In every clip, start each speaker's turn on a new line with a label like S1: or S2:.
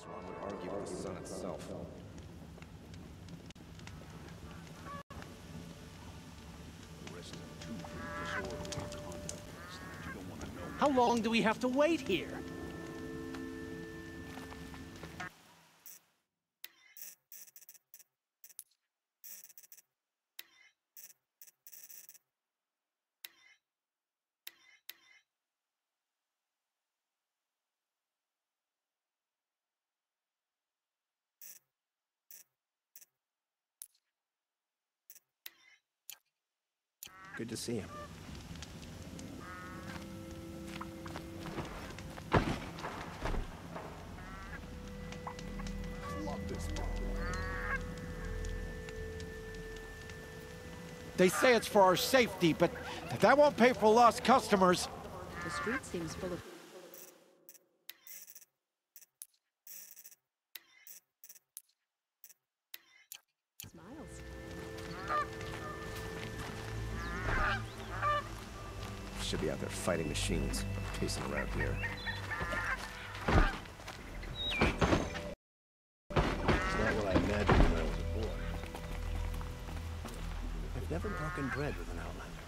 S1: One would argue with the sun itself.
S2: How long do we have to wait here?
S1: Good to see him.
S3: They say it's for our safety, but that won't pay for lost customers.
S4: The street seems full of... smiles.
S1: Should be out there fighting machines, chasing around here. It's not what I imagined when I was a boy. I've never broken bread with an outlander.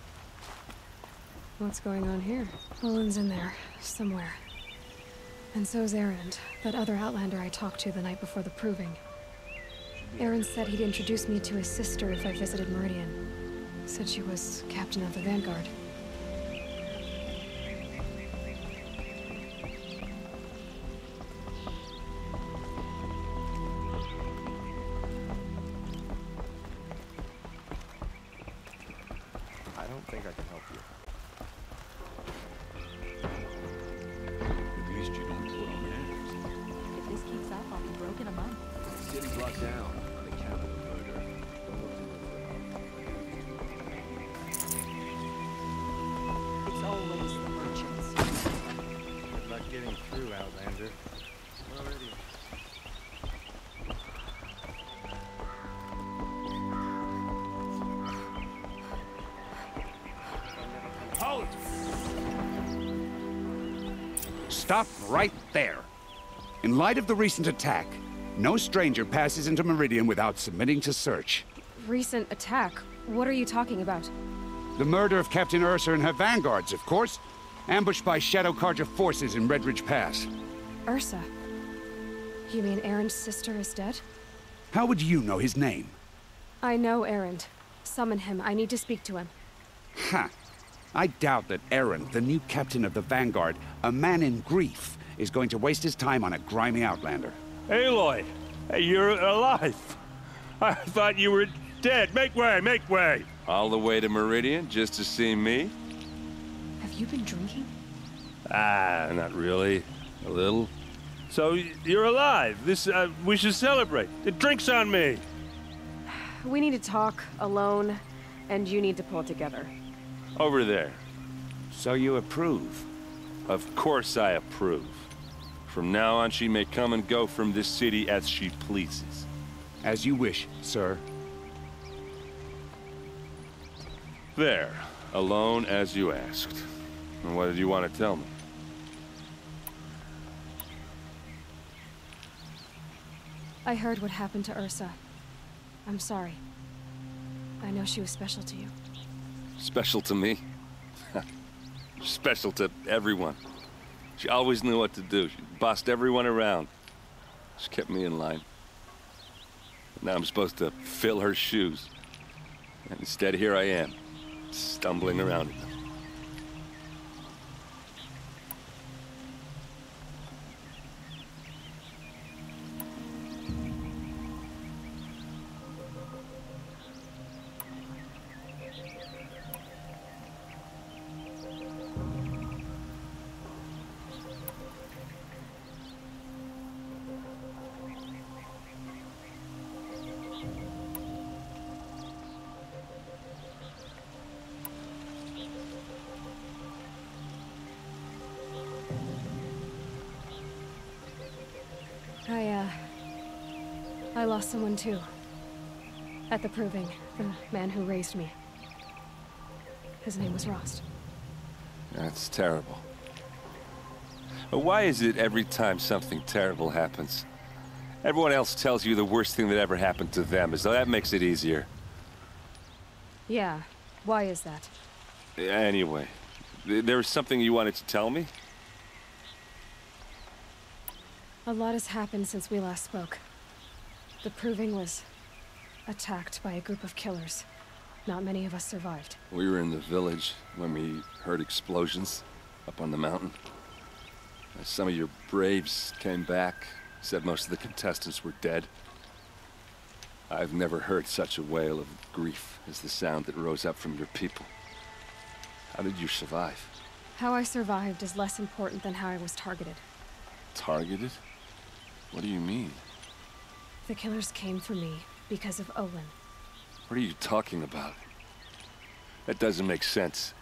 S4: What's going on here? Olin's in there, somewhere. And so's Erend, that other outlander I talked to the night before the proving. Erend said he'd introduce me to his sister if I visited Meridian. Said she was captain of the Vanguard.
S1: I don't think I can help you.
S5: At least you don't put on airs.
S4: If this keeps up, I'll be broke in a month.
S1: City's locked down on account of the murder. Don't look too much for help.
S4: It's always the merchants.
S6: Good luck getting through, Outlander. Already.
S2: Halt! Stop right there. In light of the recent attack, no stranger passes into Meridian without submitting to search.
S4: Recent attack? What are you talking about?
S2: The murder of Captain Ursa and her vanguards, of course. Ambushed by Shadow Carja forces in Red Ridge Pass.
S4: Ursa? You mean Erend's sister is dead?
S2: How would you know his name?
S4: I know Erend. Summon him. I need to speak to him.
S2: Ha! I doubt that Erend, the new captain of the Vanguard, a man in grief, is going to waste his time on a grimy outlander.
S7: Aloy! Hey, you're alive! I thought you were dead. Make way, make way!
S8: All the way to Meridian just to see me?
S4: Have you been drinking?
S7: Ah, not really. A little. So, you're alive. We should celebrate. The drink's on me!
S4: We need to talk, alone, and you need to pull it together.
S8: Over there.
S2: So you approve?
S8: Of course I approve. From now on, she may come and go from this city as she pleases.
S2: As you wish, sir.
S8: There. Alone as you asked. And what did you want to tell me?
S4: I heard what happened to Ursa. I'm sorry. I know she was special to you.
S8: Special to me? Special to everyone. She always knew what to do. She bossed everyone around. She kept me in line. Now I'm supposed to fill her shoes. And instead, here I am, stumbling around in them.
S4: I lost someone too. At the proving, the man who raised me. His name was Rost.
S8: That's terrible. Why is it every time something terrible happens, Everyone else tells you the worst thing that ever happened to them, as though that makes it easier.
S4: Yeah, why is that?
S8: Anyway, there was something you wanted to tell me?
S4: A lot has happened since we last spoke. The Proving was attacked by a group of killers. Not many of us survived.
S8: We were in the village when we heard explosions up on the mountain. Some of your braves came back, said most of the contestants were dead. I've never heard such a wail of grief as the sound that rose up from your people. How did you survive?
S4: How I survived is less important than how I was targeted.
S8: Targeted? What do you mean?
S4: The killers came for me because of Olin.
S8: What are you talking about? That doesn't make sense.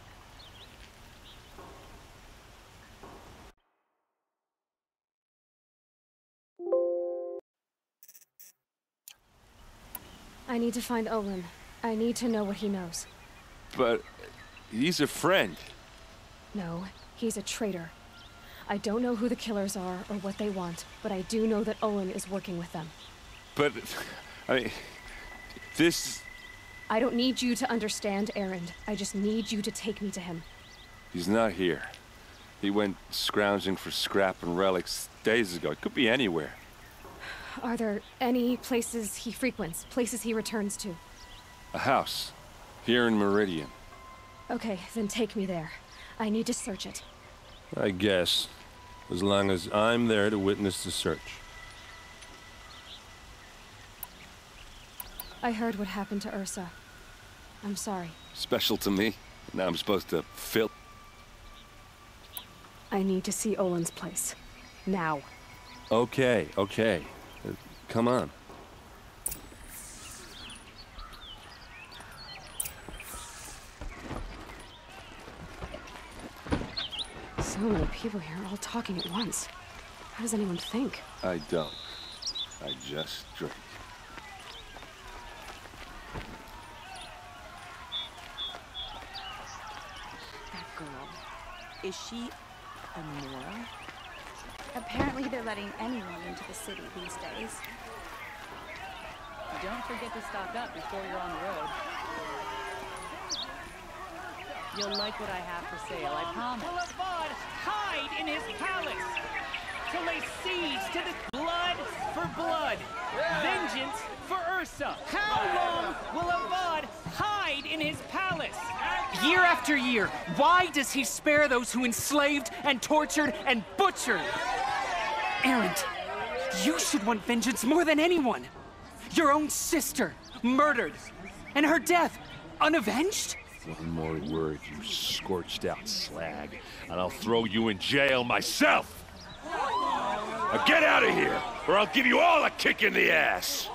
S4: I need to find Olin. I need to know what he knows.
S8: But he's a friend.
S4: No, he's a traitor. I don't know who the killers are or what they want, but I do know that Olin is working with them.
S8: But, I mean, this...
S4: I don't need you to understand, Erend. I just need you to take me to him.
S8: He's not here. He went scrounging for scrap and relics days ago. It could be anywhere.
S4: Are there any places he frequents, places he returns to?
S8: A house. Here in Meridian.
S4: Okay, then take me there. I need to search it.
S7: I guess. As long as I'm there to witness the search.
S4: I heard what happened to Ursa. I'm sorry.
S8: Special to me. Now I'm supposed to fill...
S4: I need to see Olin's place. Now.
S7: Okay, okay. Come on.
S4: So many people here, all talking at once. How does anyone think?
S8: I don't. I just drink.
S9: That girl. Is she a Nora? Apparently they're letting anyone into the city these days.
S10: Don't forget to stock up before you're on the road. You'll like what I have for sale, I promise.
S11: Will Avad hide in his palace to lay siege to the blood for blood, vengeance for Ursa? How long will Avad hide in his palace? Year after year, why does he spare those who enslaved and tortured and butchered? Erend, you should want vengeance more than anyone. Your own sister, murdered, and her death, unavenged?
S5: One more word, you scorched out slag, and I'll throw you in jail myself! Now get out of here, or I'll give you all a kick in the ass!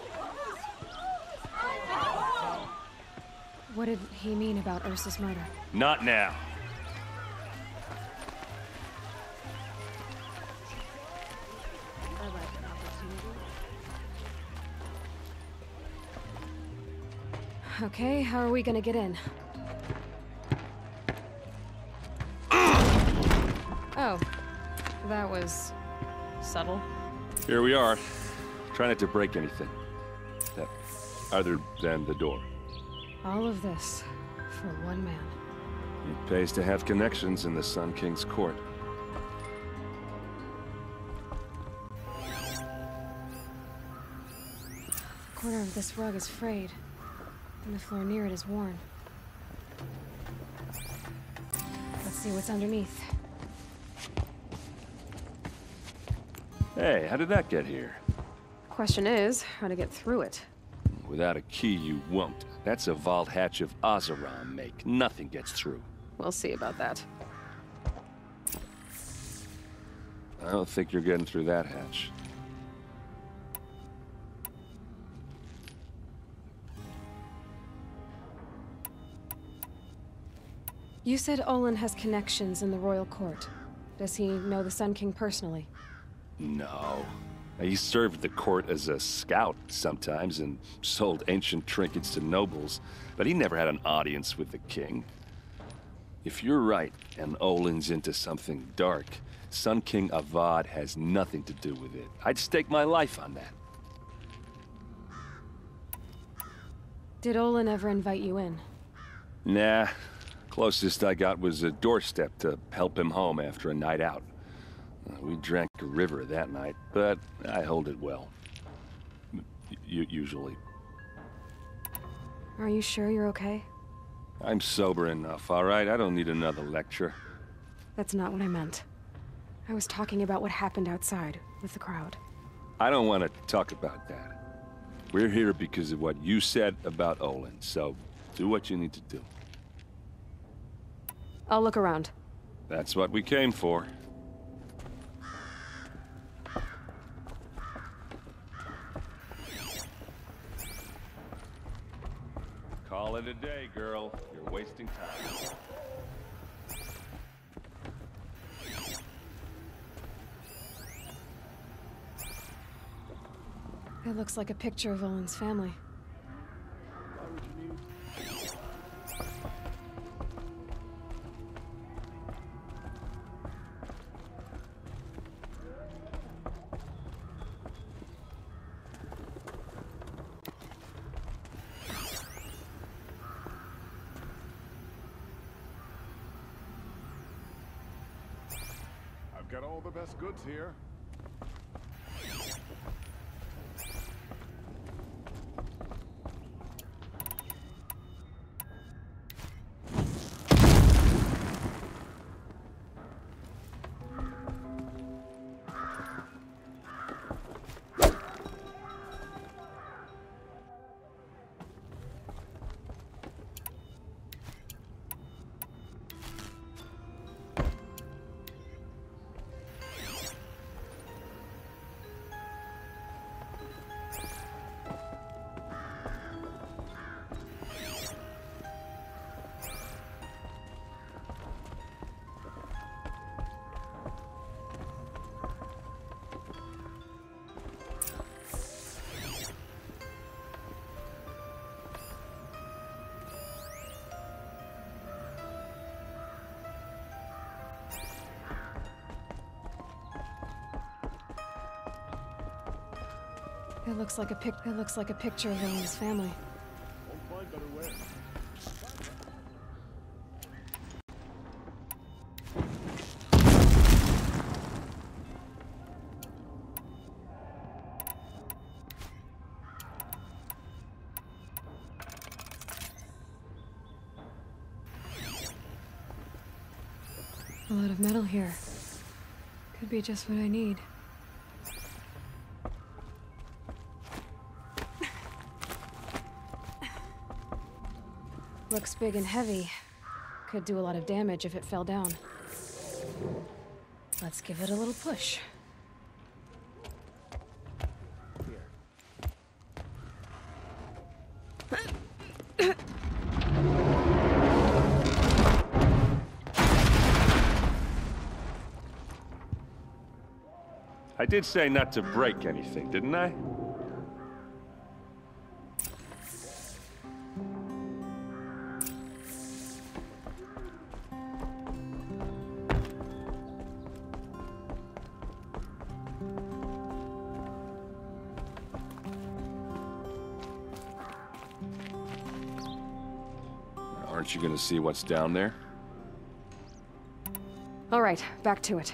S4: What did he mean about Ursa's murder?
S5: Not now.
S4: I like an opportunity. Okay, how are we gonna get in? Oh, that was subtle.
S8: Here we are. Try not to break anything. Other than the door.
S4: All of this for one man.
S8: It pays to have connections in the Sun King's court.
S4: The corner of this rug is frayed, and the floor near it is worn. Let's see what's underneath.
S8: Hey, how did that get here?
S4: Question is, how to get through it.
S8: Without a key, you won't. That's a vault hatch of Oseram make. Nothing gets through.
S4: We'll see about that.
S8: I don't think you're getting through that hatch.
S4: You said Olin has connections in the royal court. Does he know the Sun King personally?
S8: No. He served the court as a scout sometimes and sold ancient trinkets to nobles, but he never had an audience with the king. If you're right, and Olin's into something dark, Sun King Avad has nothing to do with it. I'd stake my life on that.
S4: Did Olin ever invite you in?
S5: Nah. Closest I got was a doorstep to help him home after a night out. We drank a river that night, but I hold it well. Usually.
S4: Are you sure you're okay?
S5: I'm sober enough, all right? I don't need another lecture.
S4: That's not what I meant. I was talking about what happened outside, with the crowd.
S5: I don't want to talk about that. We're here because of what you said about Olin, so do what you need to do.
S4: I'll look around.
S5: That's what we came for. Call it a day, girl. You're wasting time.
S4: It looks like a picture of Olin's family.
S12: I've got all the best goods here. It looks like a picture of Olin's family. Won't find better way.
S4: A lot of metal here. Could be just what I need. Looks big and heavy. Could do a lot of damage if it fell down. Let's give it a little push.
S5: I did say not to break anything, didn't I? Aren't you gonna see what's down there?
S4: All right, back to it.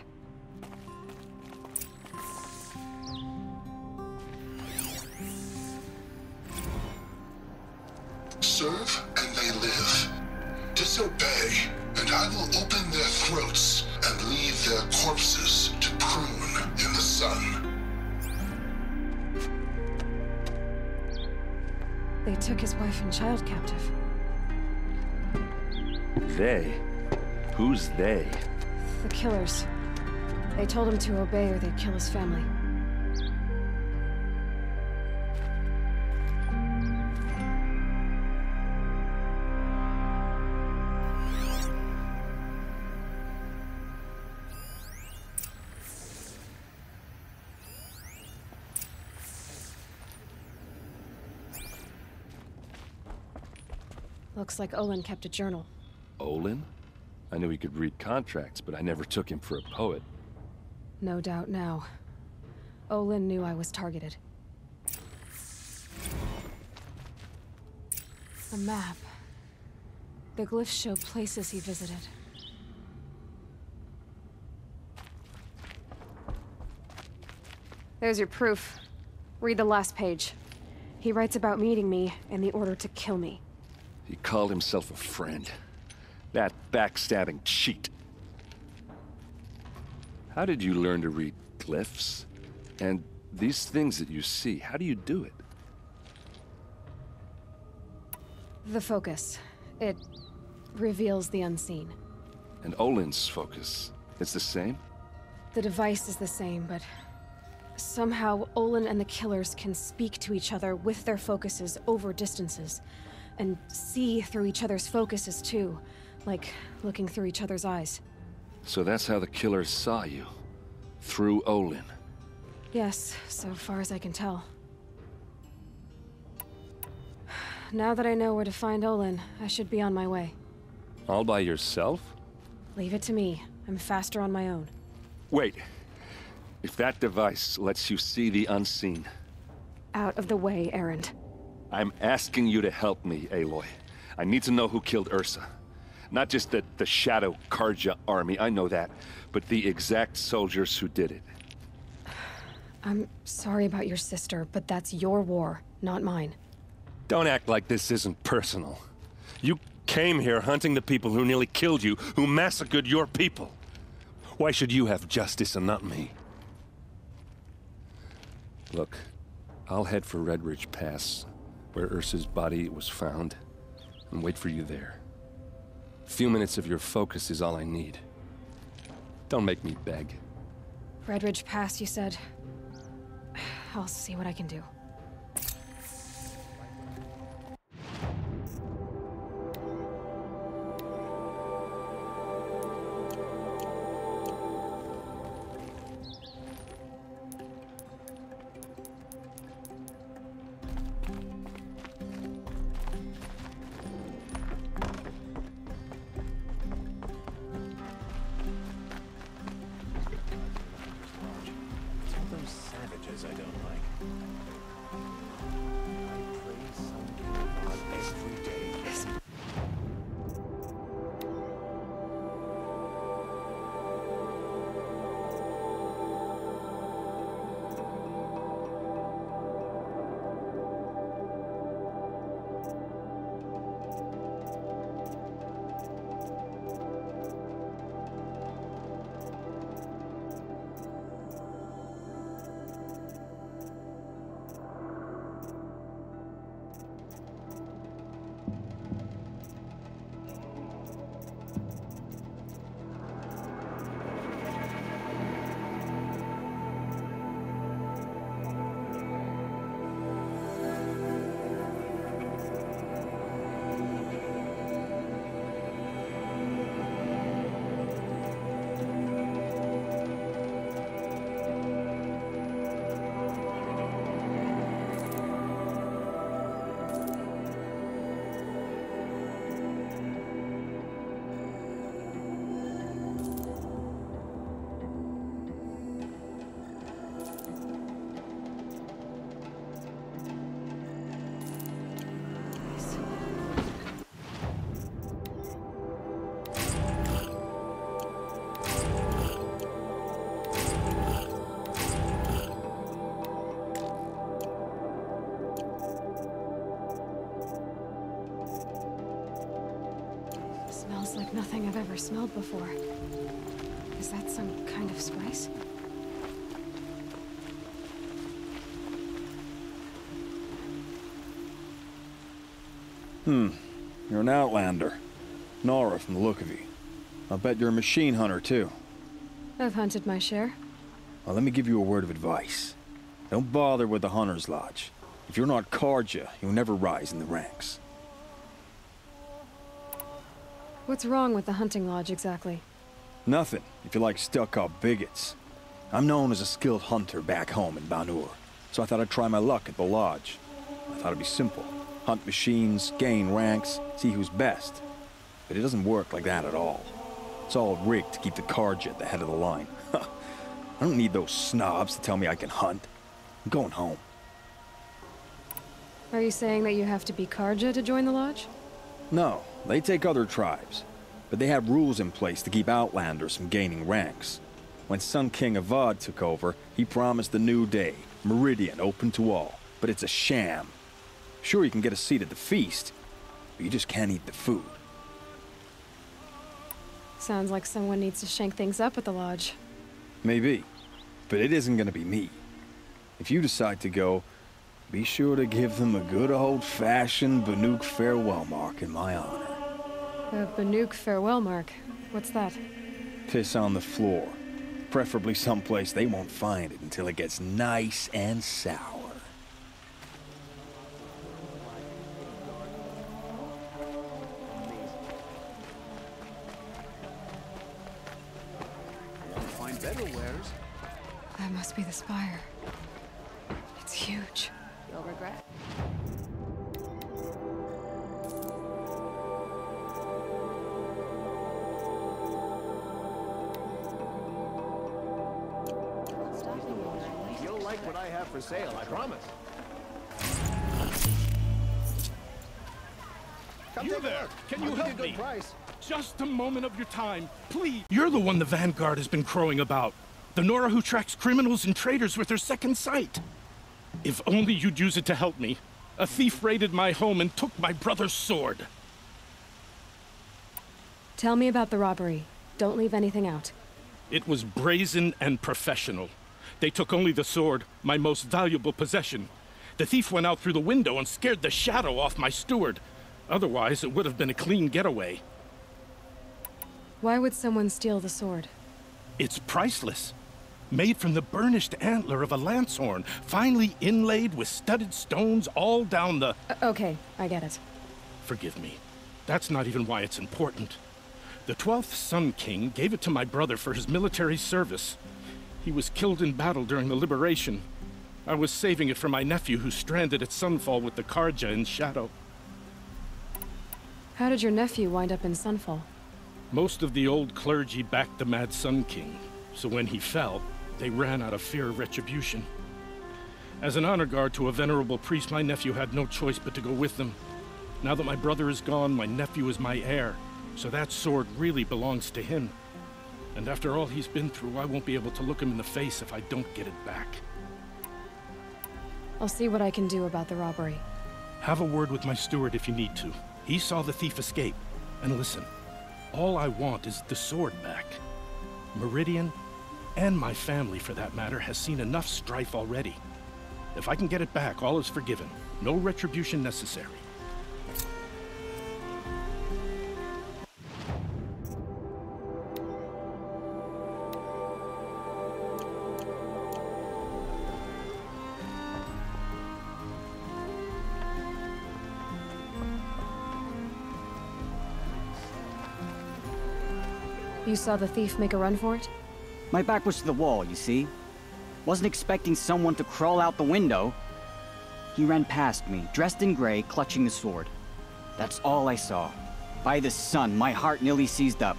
S13: Serve and they live. Disobey, and I will open their throats and leave their corpses to prune in the sun.
S4: They took his wife and child captive.
S5: They? Who's they?
S4: The killers. They told him to obey or they'd kill his family. Looks like Olin kept a journal.
S5: Olin? I knew he could read contracts, but I never took him for a poet.
S4: No doubt now. Olin knew I was targeted. A map. The glyphs show places he visited. There's your proof. Read the last page. He writes about meeting me and the order to kill me.
S8: He called himself a friend. That backstabbing cheat. How did you learn to read glyphs? And these things that you see, how do you do it?
S4: The focus. It reveals the unseen.
S8: And Olin's focus, it's the same?
S4: The device is the same, but somehow Olin and the killers can speak to each other with their focuses over distances, and see through each other's focuses too, like looking through each other's eyes.
S8: So that's how the killers saw you? Through Olin?
S4: Yes, so far as I can tell. Now that I know where to find Olin, I should be on my way.
S7: All by yourself?
S4: Leave it to me. I'm faster on my own.
S8: Wait. If that device lets you see the unseen...
S4: Out of the way, Erend.
S8: I'm asking you to help me, Aloy. I need to know who killed Ursa. Not just the Shadow Karja army, I know that, but the exact soldiers who did it.
S4: I'm sorry about your sister, but that's your war, not mine.
S7: Don't act like this isn't personal. You came here hunting the people who nearly killed you, who massacred your people. Why should you have justice and not me? Look, I'll head for Red Ridge Pass, where Ursa's body was found, and wait for you there. A few minutes of your focus is all I need. Don't make me beg.
S4: Red Ridge Pass, you said? I'll see what I can do. Smells like nothing I've ever smelled before. Is that some kind of spice?
S14: You're an outlander. Nora from the look of you. I'll bet you're a machine hunter, too.
S4: I've hunted my share.
S14: Well, let me give you a word of advice. Don't bother with the Hunter's Lodge. If you're not Karja, you'll never rise in the ranks.
S4: What's wrong with the hunting lodge, exactly?
S14: Nothing, if you like stuck-up bigots. I'm known as a skilled hunter back home in Banur, so I thought I'd try my luck at the lodge. I thought it'd be simple. Hunt machines, gain ranks, see who's best. But it doesn't work like that at all. It's all rigged to keep the Karja at the head of the line. I don't need those snobs to tell me I can hunt. I'm going home.
S4: Are you saying that you have to be Karja to join the lodge?
S14: No, they take other tribes. But they have rules in place to keep outlanders from gaining ranks. When Sun King Avad took over, he promised a new day, Meridian open to all. But it's a sham. Sure, you can get a seat at the feast, but you just can't eat the food.
S4: Sounds like someone needs to shake things up at the lodge.
S14: Maybe, but it isn't gonna be me. If you decide to go, be sure to give them a good old-fashioned Banuk farewell mark in my honor.
S4: A Banuk farewell mark? What's that?
S14: Piss on the floor. Preferably someplace they won't find it until it gets nice and sour.
S1: Find better wares.
S4: That must be the spire. It's huge.
S9: You'll regret.
S1: You'll like what I have for sale, I promise.
S15: You there! Can you help me?
S1: Price.
S15: Just a moment of your time, please. You're the one the Vanguard has been crowing about. The Nora who tracks criminals and traitors with her second sight. If only you'd use it to help me. A thief raided my home and took my brother's sword.
S4: Tell me about the robbery. Don't leave anything out.
S15: It was brazen and professional. They took only the sword, my most valuable possession. The thief went out through the window and scared the shadow off my steward. Otherwise, it would have been a clean getaway.
S4: Why would someone steal the sword?
S15: It's priceless. Made from the burnished antler of a lancehorn, finely inlaid with studded stones all down the...
S4: Okay, I get it.
S15: Forgive me. That's not even why it's important. The 12th Sun King gave it to my brother for his military service. He was killed in battle during the liberation. I was saving it for my nephew who's stranded at Sunfall with the Karja in Shadow.
S4: How did your nephew wind up in Sunfall?
S15: Most of the old clergy backed the Mad Sun King, so when he fell, they ran out of fear of retribution. As an honor guard to a venerable priest, my nephew had no choice but to go with them. Now that my brother is gone, my nephew is my heir, so that sword really belongs to him. And after all he's been through, I won't be able to look him in the face if I don't get it back.
S4: I'll see what I can do about the robbery.
S15: Have a word with my steward if you need to. He saw the thief escape. And listen, all I want is the sword back. Meridian, and my family for that matter, has seen enough strife already. If I can get it back, all is forgiven. No retribution necessary.
S4: You saw the thief make a run for it?
S16: My back was to the wall, you see. Wasn't expecting someone to crawl out the window. He ran past me, dressed in gray, clutching the sword. That's all I saw. By the sun, my heart nearly seized up.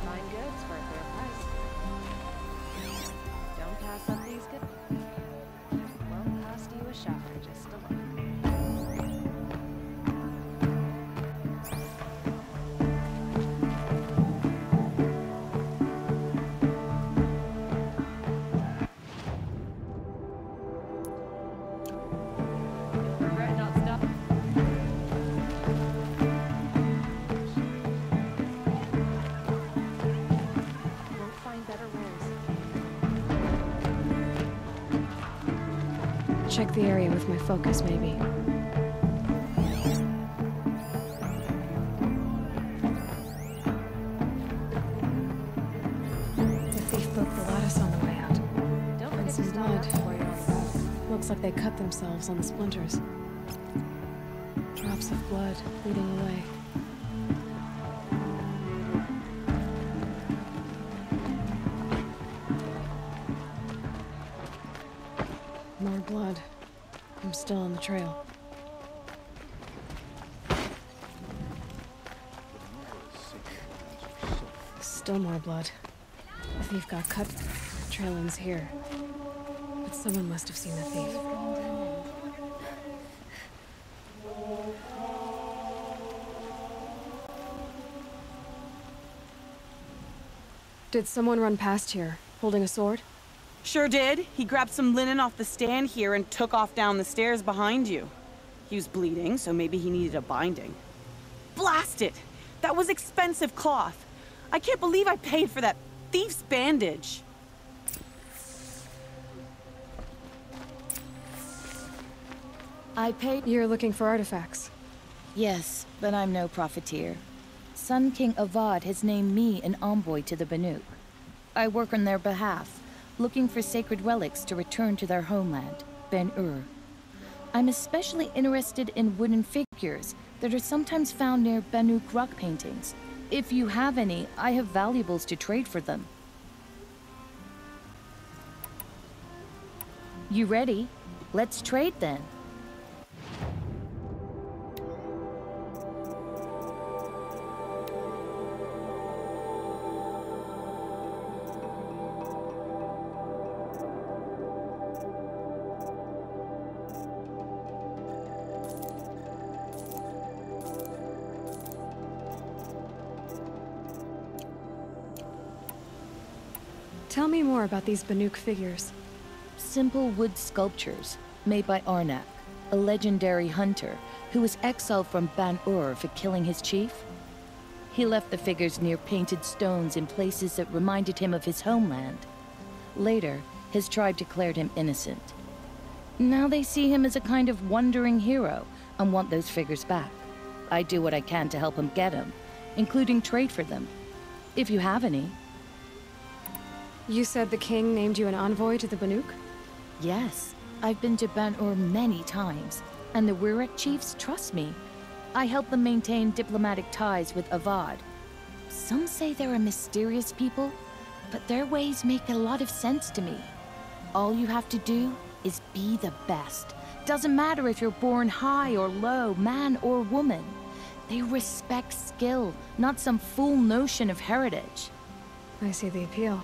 S9: Fine goods for a fair price. Don't pass up these good. Won't cost you a shocker just to look.
S10: You'll regret not stopping.
S9: Won't find better wares.
S4: Check the area with my focus, maybe. The thief broke the lattice on the way out.
S9: Don't
S4: And
S9: forget to
S4: some
S9: stop
S4: blood.
S9: up before you're on the road.
S4: Looks like they cut themselves on the splinters. Drops of blood leading away. More blood. I'm still on the trail. Still more blood. The thief got cut. Trail ends here. But someone must have seen the thief. Did someone run past here, holding a sword?
S17: Sure did. He grabbed some linen off the stand here and took off down the stairs behind you. He was bleeding, so maybe he needed a binding. Blast it! That was expensive cloth. I can't believe I paid for that thief's bandage.
S18: I paid...
S4: You're looking for artifacts?
S18: Yes, but I'm no profiteer. Sun King Avad has named me an envoy to the Banuk. I work on their behalf, looking for sacred relics to return to their homeland, Ben-Ur. I'm especially interested in wooden figures that are sometimes found near Banuk rock paintings. If you have any, I have valuables to trade for them. You ready? Let's trade then.
S4: Tell me more about these Banuk figures.
S18: Simple wood sculptures made by Arnak, a legendary hunter who was exiled from Ban-Ur for killing his chief. He left the figures near painted stones in places that reminded him of his homeland. Later, his tribe declared him innocent. Now they see him as a kind of wandering hero and want those figures back. I do what I can to help him get them, including trade for them, if you have any.
S4: You said the king named you an envoy to the Banuk?
S18: Yes. I've been to Ban-Ur many times, and the Wirak chiefs trust me. I help them maintain diplomatic ties with Avad. Some say they're a mysterious people, but their ways make a lot of sense to me. All you have to do is be the best. Doesn't matter if you're born high or low, man or woman. They respect skill, not some fool notion of heritage.
S4: I see the appeal.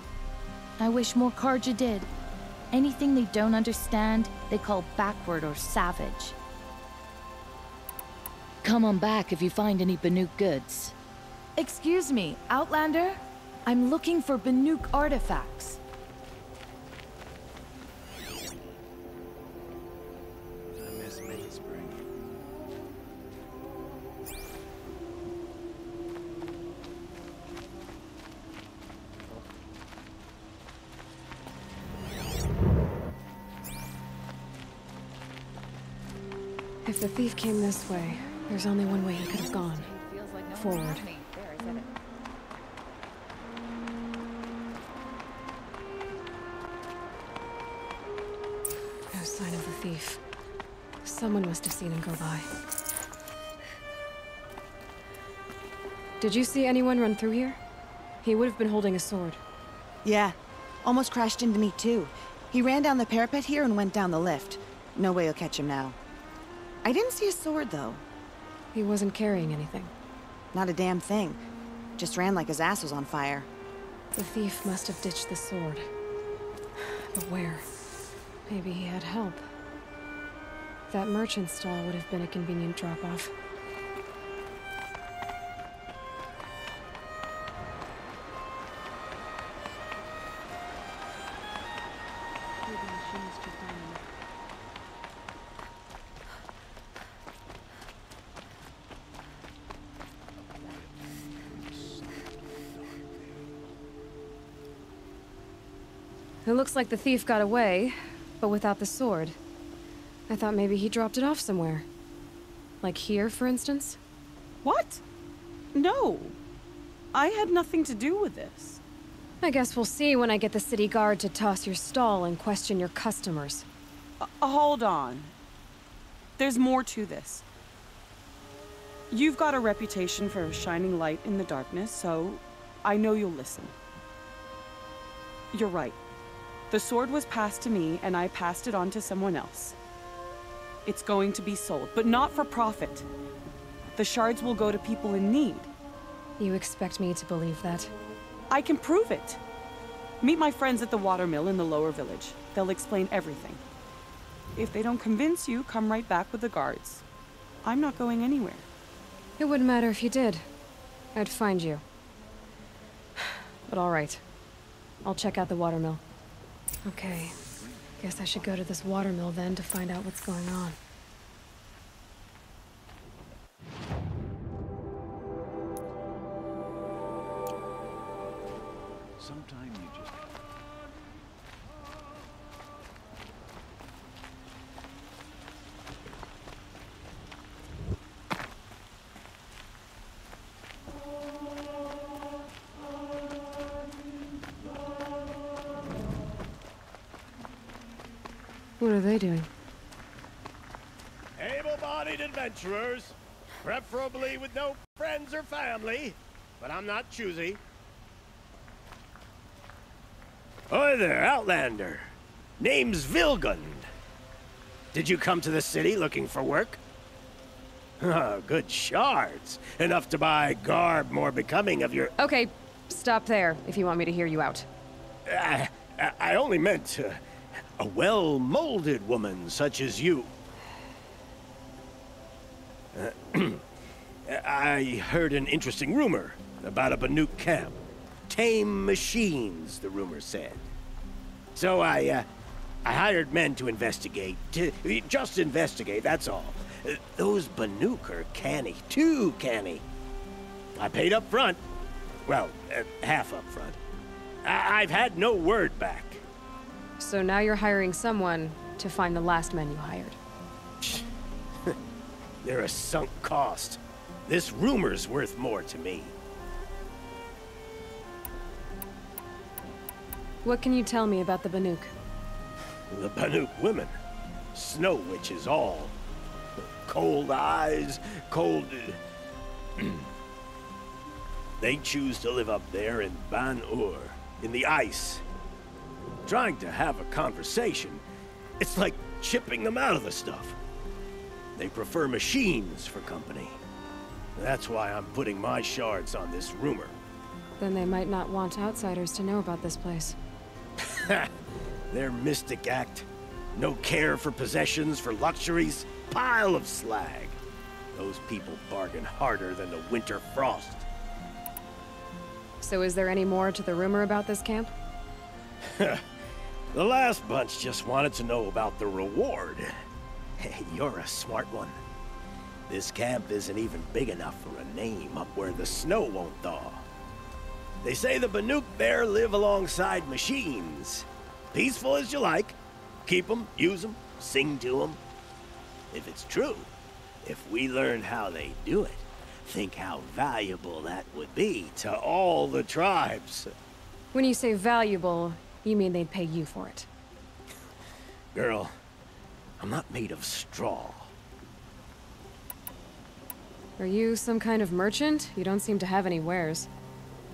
S18: I wish more Karja did. Anything they don't understand, they call backward or savage. Come on back if you find any Banuk goods. Excuse me, Outlander? I'm looking for Banuk artifacts.
S6: I miss Mainspring.
S4: If the thief came this way, there's only one way he could have gone. Forward. No sign of the thief. Someone must have seen him go by. Did you see anyone run through here? He would have been holding a sword.
S17: Yeah. Almost crashed into me too. He ran down the parapet here and went down the lift. No way you'll catch him now. I didn't see a sword, though.
S4: He wasn't carrying anything.
S17: Not a damn thing. Just ran like his ass was on fire.
S4: The thief must have ditched the sword. But where? Maybe he had help. That merchant stall would have been a convenient drop-off. It looks like the thief got away, but without the sword. I thought maybe he dropped it off somewhere. Like here, for instance?
S17: What? No. I had nothing to do with this.
S4: I guess we'll see when I get the city guard to toss your stall and question your customers.
S17: Hold on. There's more to this. You've got a reputation for shining light in the darkness, so I know you'll listen. You're right. The sword was passed to me, and I passed it on to someone else. It's going to be sold, but not for profit. The shards will go to people in need.
S4: You expect me to believe that?
S17: I can prove it. Meet my friends at the watermill in the lower village. They'll explain everything. If they don't convince you, come right back with the guards. I'm not going anywhere.
S4: It wouldn't matter if you did. I'd find you. But all right. I'll check out the watermill. Okay. Guess I should go to this watermill then to find out what's going on.
S2: Sometimes you just...
S4: What are they doing?
S19: Able-bodied adventurers, preferably with no friends or family, but I'm not choosy. Hi there, Outlander. Name's Vilgund. Did you come to the city looking for work? Good shards. Enough to buy garb more becoming of your...
S4: Okay, stop there if you want me to hear you out.
S19: I only meant a well-molded woman such as you. I heard an interesting rumor about a Banuk camp. Tame machines, the rumor said. So I hired men to investigate. Just investigate, that's all. Those Banuk are canny, too canny. I paid up front. Well, half up front. I've had no word back.
S4: So now you're hiring someone to find the last men you hired.
S19: They're a sunk cost. This rumor's worth more to me.
S4: What can you tell me about the Banuk?
S19: The Banuk women. Snow witches all. Cold eyes, cold... They choose to live up there in Ban-Ur, in the ice. Trying to have a conversation, it's like chipping them out of the stuff. They prefer machines for company. That's why I'm putting my shards on this rumor.
S4: Then they might not want outsiders to know about this place.
S19: Their mystic act. No care for possessions, for luxuries. Pile of slag. Those people bargain harder than the winter frost.
S4: So is there any more to the rumor about this camp?
S19: The last bunch just wanted to know about the reward. Hey, you're a smart one. This camp isn't even big enough for a name up where the snow won't thaw. They say the Banuk there live alongside machines. Peaceful as you like. Keep them, use them, sing to them. If it's true, if we learned how they do it, think how valuable that would be to all the tribes.
S4: When you say valuable, you mean they'd pay you for it.
S19: Girl, I'm not made of straw.
S4: Are you some kind of merchant? You don't seem to have any wares.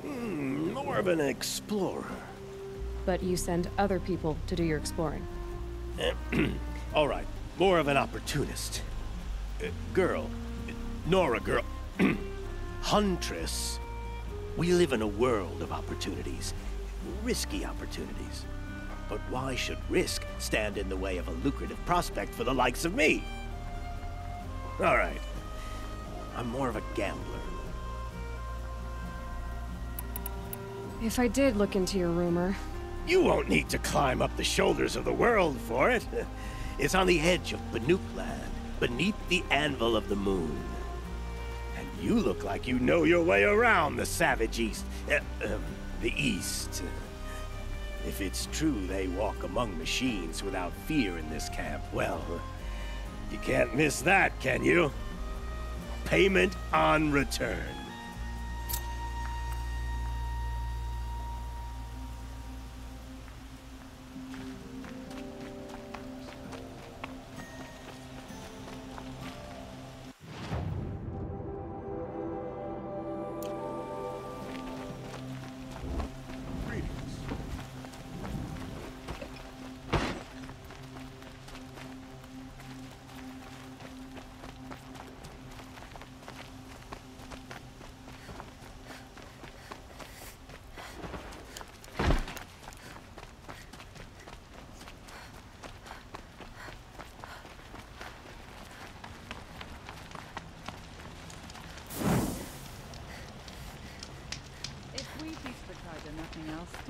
S19: More of an explorer.
S4: But you send other people to do your exploring.
S19: All right, more of an opportunist. Girl, Nora girl, huntress. We live in a world of opportunities, risky opportunities. But why should risk stand in the way of a lucrative prospect for the likes of me? All right, I'm more of a gambler.
S4: If I did look into your rumor...
S19: You won't need to climb up the shoulders of the world for it. It's on the edge of Banuk land, beneath the anvil of the moon. And you look like you know your way around the savage east. The east. If it's true they walk among machines without fear in this camp, well, you can't miss that, can you? Payment on return.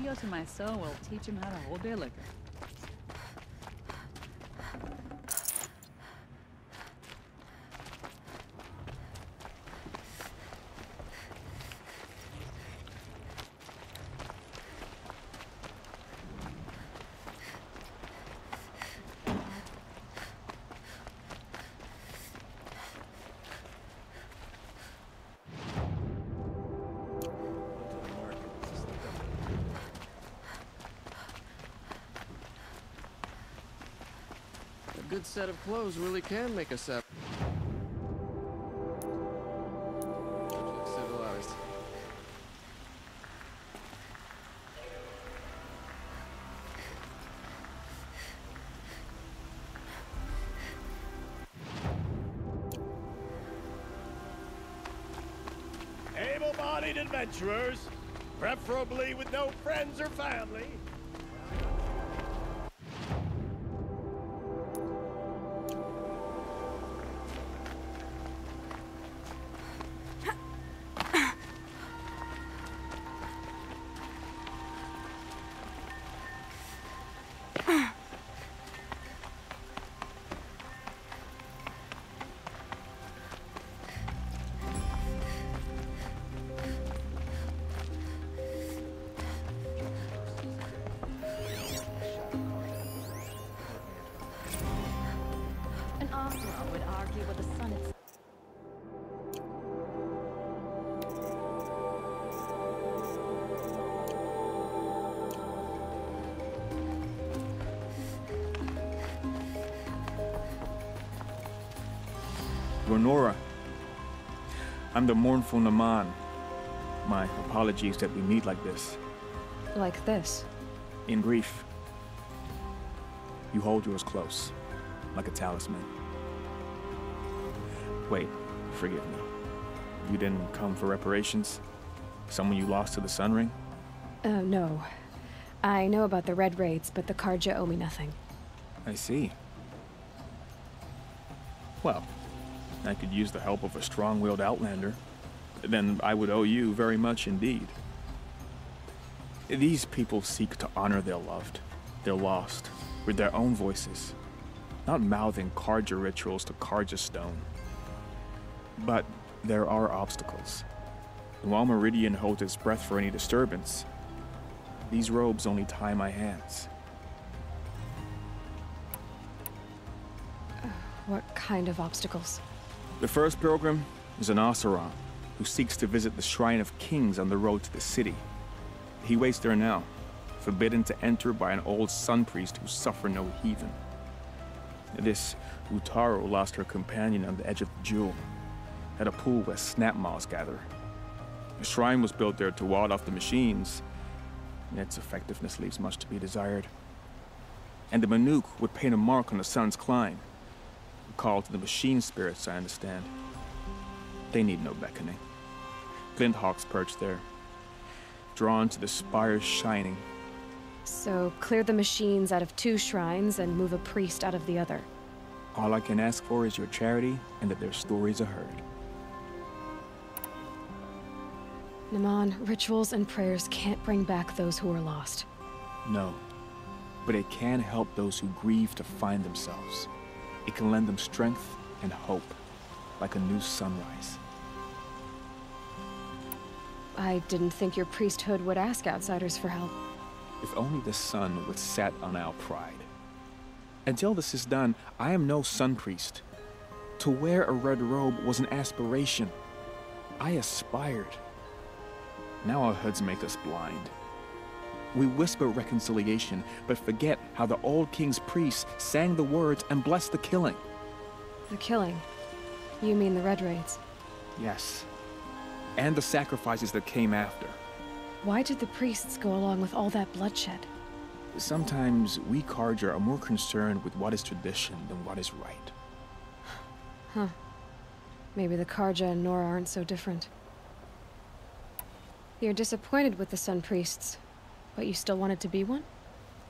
S10: video to my son will teach him how to hold their liquor.
S1: A good set of clothes really can make us up. Civilized.
S19: Able-bodied adventurers, preferably with no friends or family.
S4: An opera would argue with the sun itself.
S14: Lenora, I'm the mournful Naman. My apologies that we meet like this.
S4: Like this?
S14: In grief. You hold yours close, like a talisman. Wait, forgive me. You didn't come for reparations? Someone you lost to the Sun Ring?
S4: No. I know about the Red Raids, but the Karja owe me nothing.
S14: I see. Well, I could use the help of a strong-willed outlander. Then I would owe you very much indeed. These people seek to honor their loved, their lost, with their own voices, not mouthing Karja rituals to Karja stone. But there are obstacles. And while Meridian holds its breath for any disturbance, these robes only tie my hands.
S4: What kind of obstacles?
S14: The first pilgrim is an Oseram who seeks to visit the Shrine of Kings on the road to the city. He waits there now, forbidden to enter by an old sun priest who suffer no heathen. This Utaru lost her companion on the edge of the jewel, at a pool where snap moths gather. The shrine was built there to ward off the machines, and its effectiveness leaves much to be desired. And the Manuk would paint a mark on the sun's climb, a call to the machine spirits, I understand. They need no beckoning. Glint hawks perch there, drawn to the spires shining.
S4: So, clear the machines out of 2 shrines and move a priest out of the other.
S14: All I can ask for is your charity and that their stories are heard.
S4: Naman, rituals and prayers can't bring back those who are lost.
S14: No, but it can help those who grieve to find themselves. It can lend them strength and hope, like a new sunrise.
S4: I didn't think your priesthood would ask outsiders for help.
S14: If only the sun would set on our pride. Until this is done, I am no sun priest. To wear a red robe was an aspiration. I aspired. Now our hoods make us blind. We whisper reconciliation, but forget how the old king's priests sang the words and blessed the killing.
S4: The killing? You mean the Red Raids?
S14: Yes. And the sacrifices that came after.
S4: Why did the priests go along with all that bloodshed?
S14: Sometimes we Karja are more concerned with what is tradition than what is right.
S4: Huh. Maybe the Karja and Nora aren't so different. You're disappointed with the Sun Priests, but you still wanted to be one?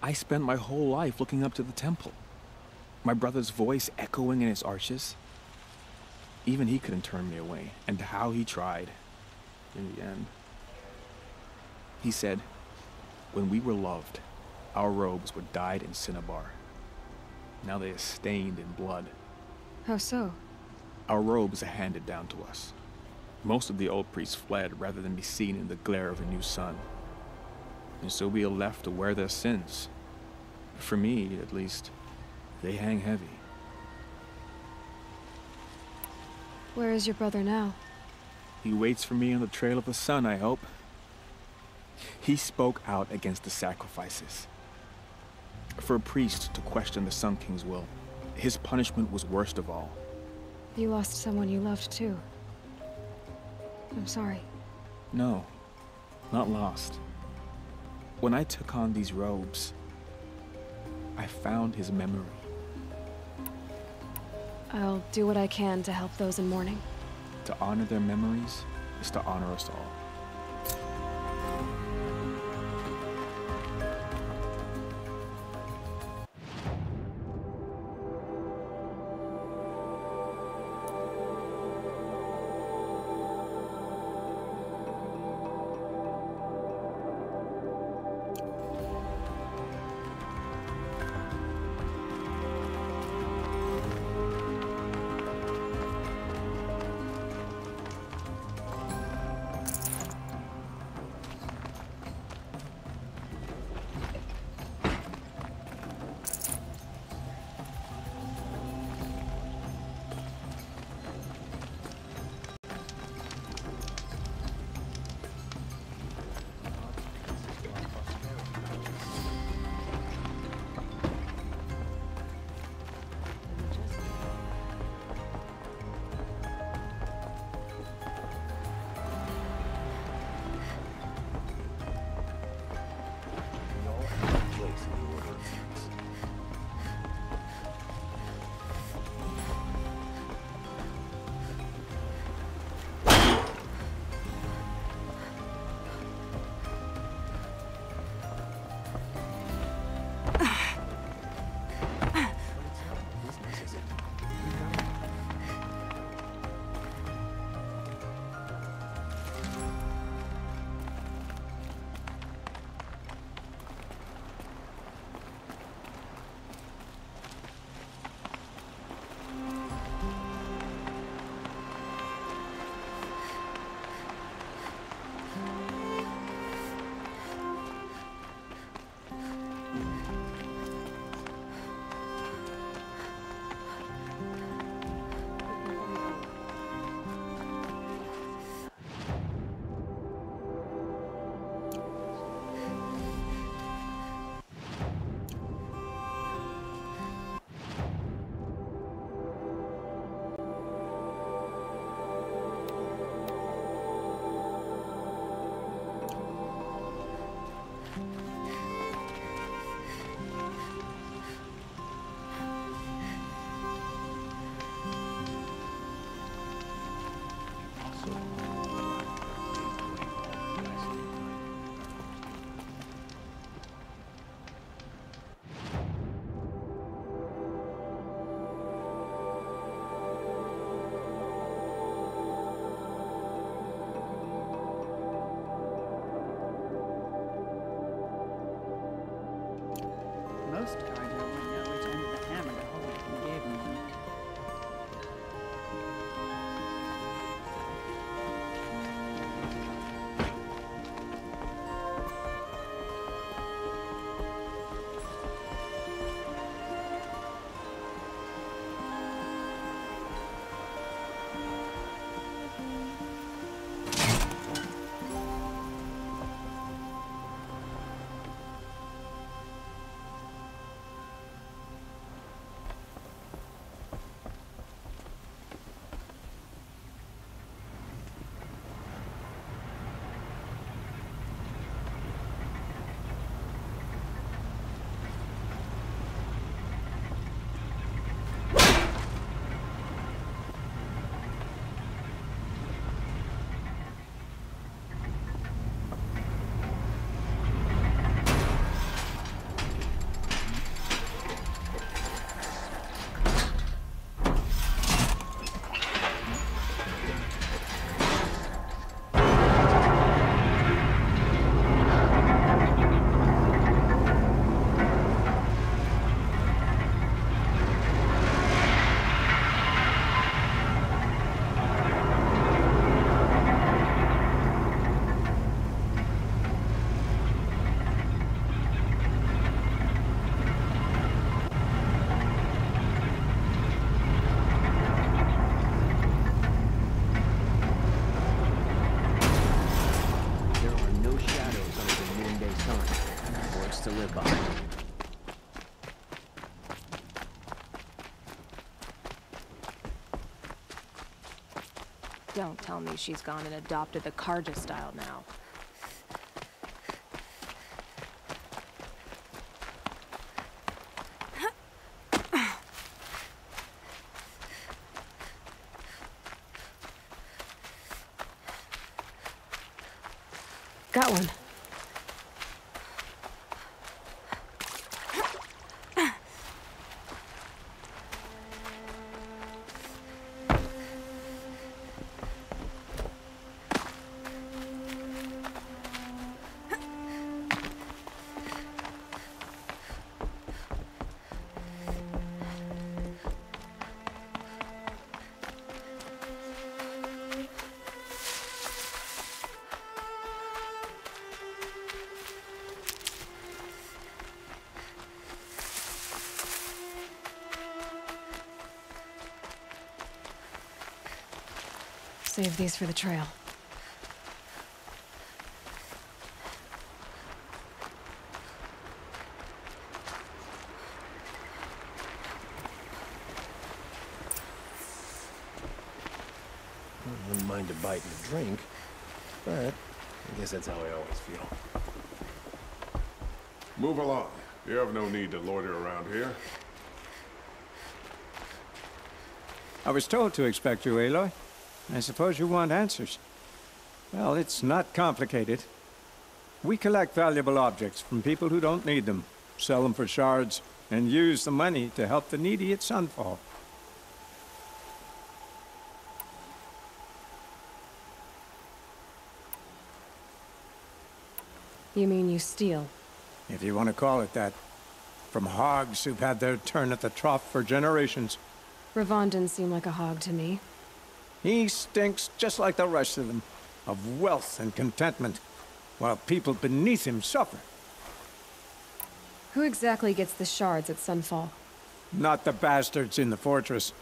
S14: I spent my whole life looking up to the temple. My brother's voice echoing in its arches. Even he couldn't turn me away, and how he tried. In the end. He said, When we were loved, our robes were dyed in cinnabar. Now they are stained in blood.
S4: How so?
S14: Our robes are handed down to us. Most of the old priests fled rather than be seen in the glare of a new sun. And so we are left to wear their sins. For me, at least, they hang heavy.
S4: Where is your brother now?
S14: He waits for me on the trail of the sun, I hope. He spoke out against the sacrifices. For a priest to question the Sun King's will, his punishment was worst of all.
S4: You lost someone you loved too. I'm sorry.
S14: No, not lost. When I took on these robes, I found his memory.
S4: I'll do what I can to help those in mourning.
S14: To honor their memories is to honor us all.
S12: Don't tell me she's gone and adopted the Karja style now. Got one. Save these for the trail.
S19: I wouldn't mind a bite and a drink, but I guess that's how I always feel.
S20: Move along. You have no need to loiter around here.
S3: I was told to expect you, Aloy. I suppose you want answers. Well, it's not complicated. We collect valuable objects from people who don't need them, sell them for shards, and use the money to help the needy at Sunfall.
S12: You mean you steal?
S3: If you want to call it that. From hogs who've had their turn at the trough for generations.
S12: Ravon didn't seem like a hog to me.
S3: He stinks just like the rest of them, of wealth and contentment, while people beneath him suffer.
S12: Who exactly gets the shards at Sunfall?
S3: Not the bastards in the fortress.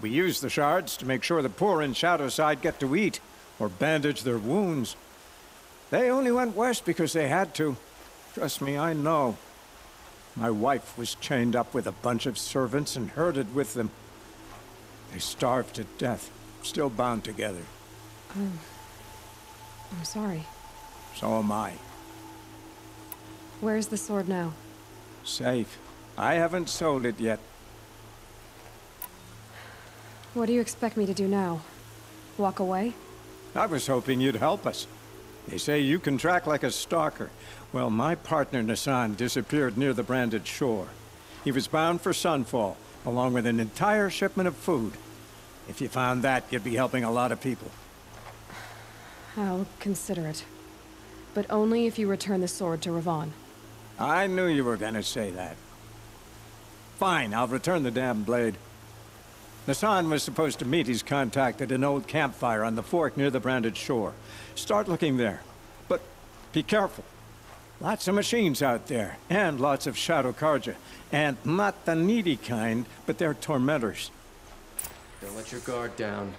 S3: We use the shards to make sure the poor in Shadowside get to eat, or bandage their wounds. They only went west because they had to. Trust me, I know. My wife was chained up with a bunch of servants and herded with them. They starved to death. Still bound together.
S12: Oh. I'm sorry.
S3: So am I.
S12: Where's the sword now?
S3: Safe. I haven't sold it yet.
S12: What do you expect me to do now? Walk away?
S3: I was hoping you'd help us. They say you can track like a stalker. Well, my partner Nassan disappeared near the branded shore. He was bound for Sunfall, along with an entire shipment of food. If you found that, you'd be helping a lot of people.
S12: I'll consider it. But only if you return the sword to Ravon.
S3: I knew you were gonna say that. Fine, I'll return the damn blade. Nassan was supposed to meet his contact at an old campfire on the fork near the branded shore. Start looking there. But be careful. Lots of machines out there, and lots of Shadow Karja. And not the needy kind, but they're tormentors.
S1: Don't let your guard down.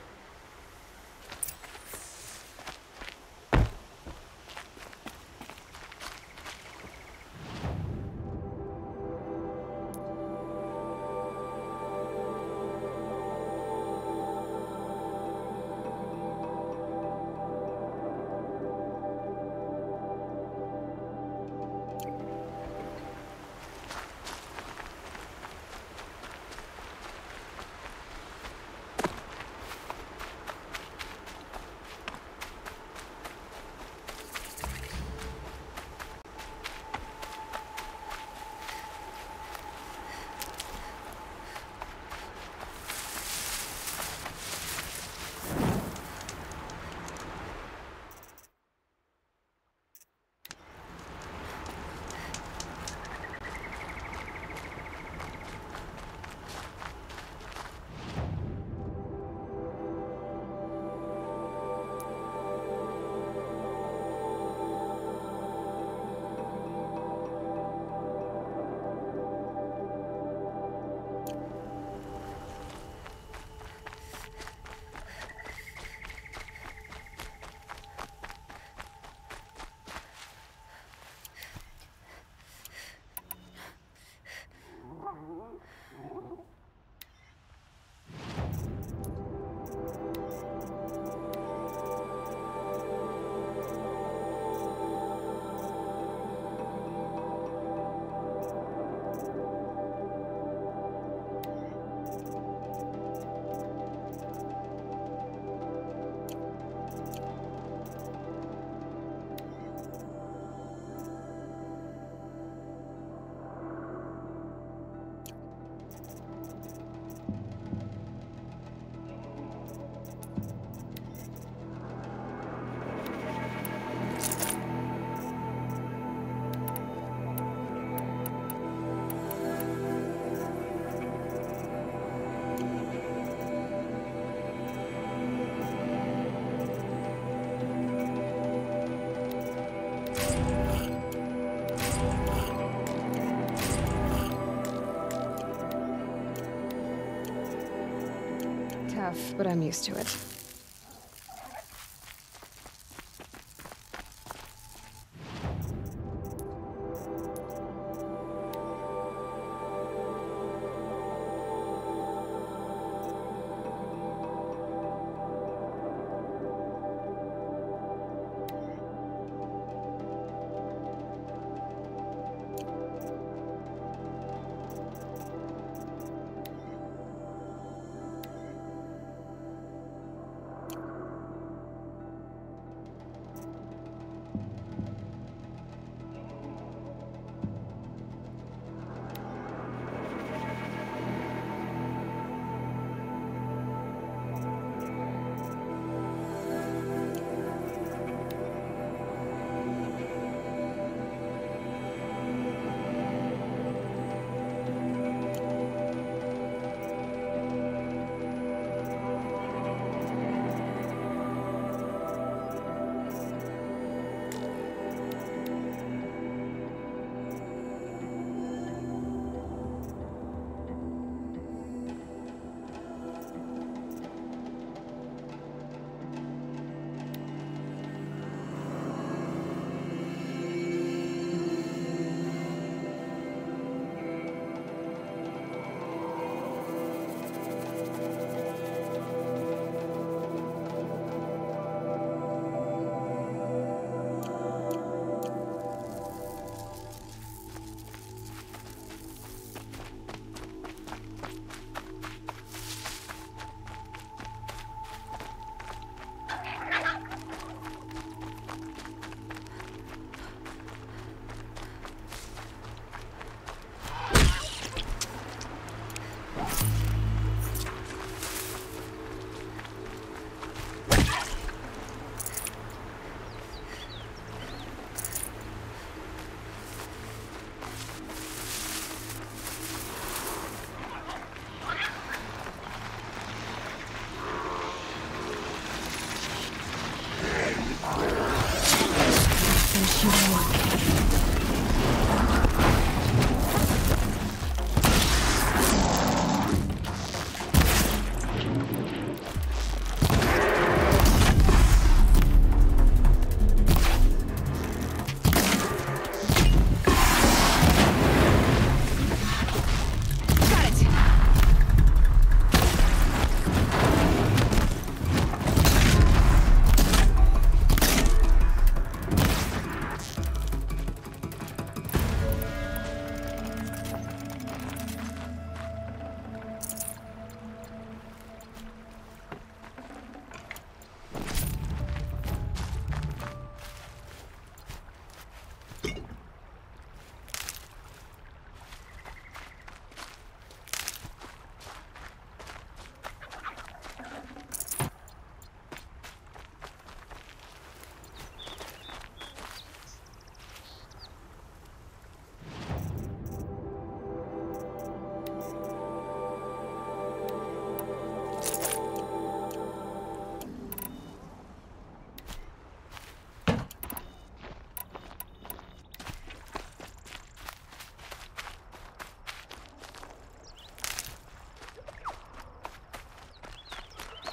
S4: tough, but I'm used to it.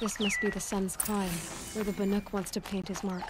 S4: This must be the Sun's Climb, where the Banuk wants to paint his mark.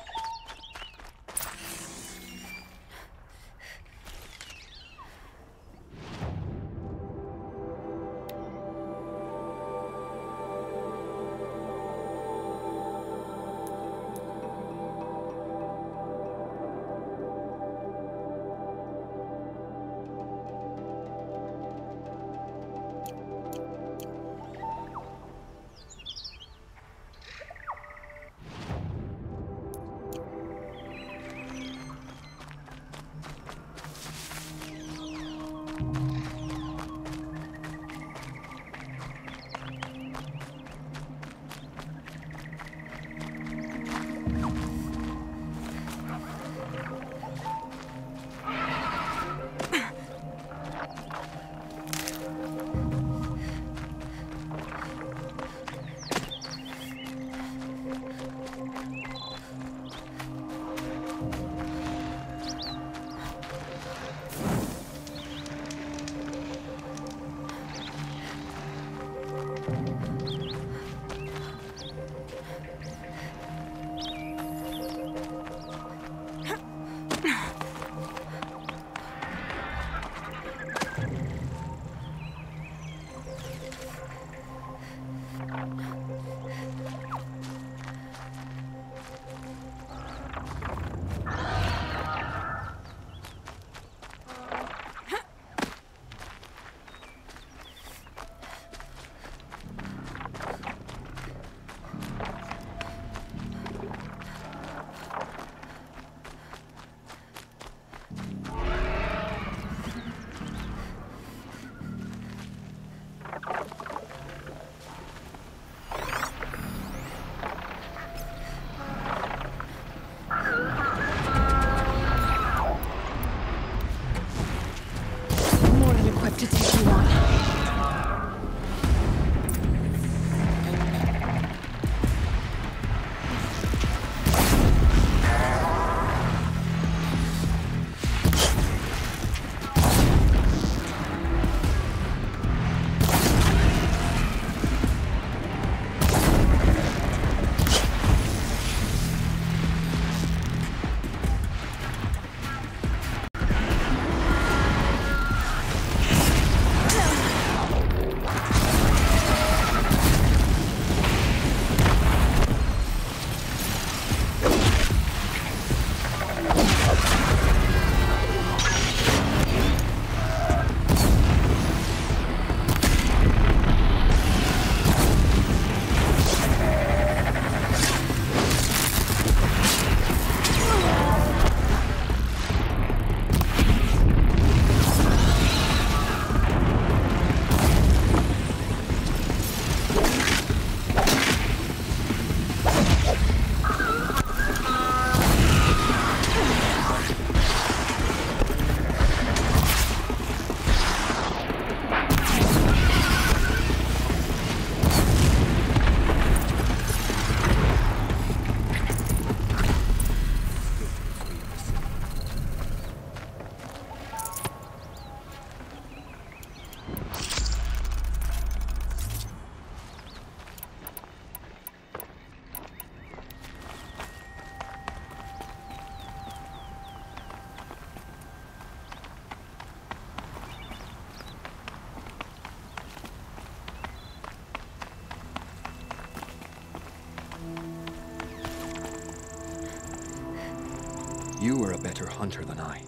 S21: You are a better hunter than I.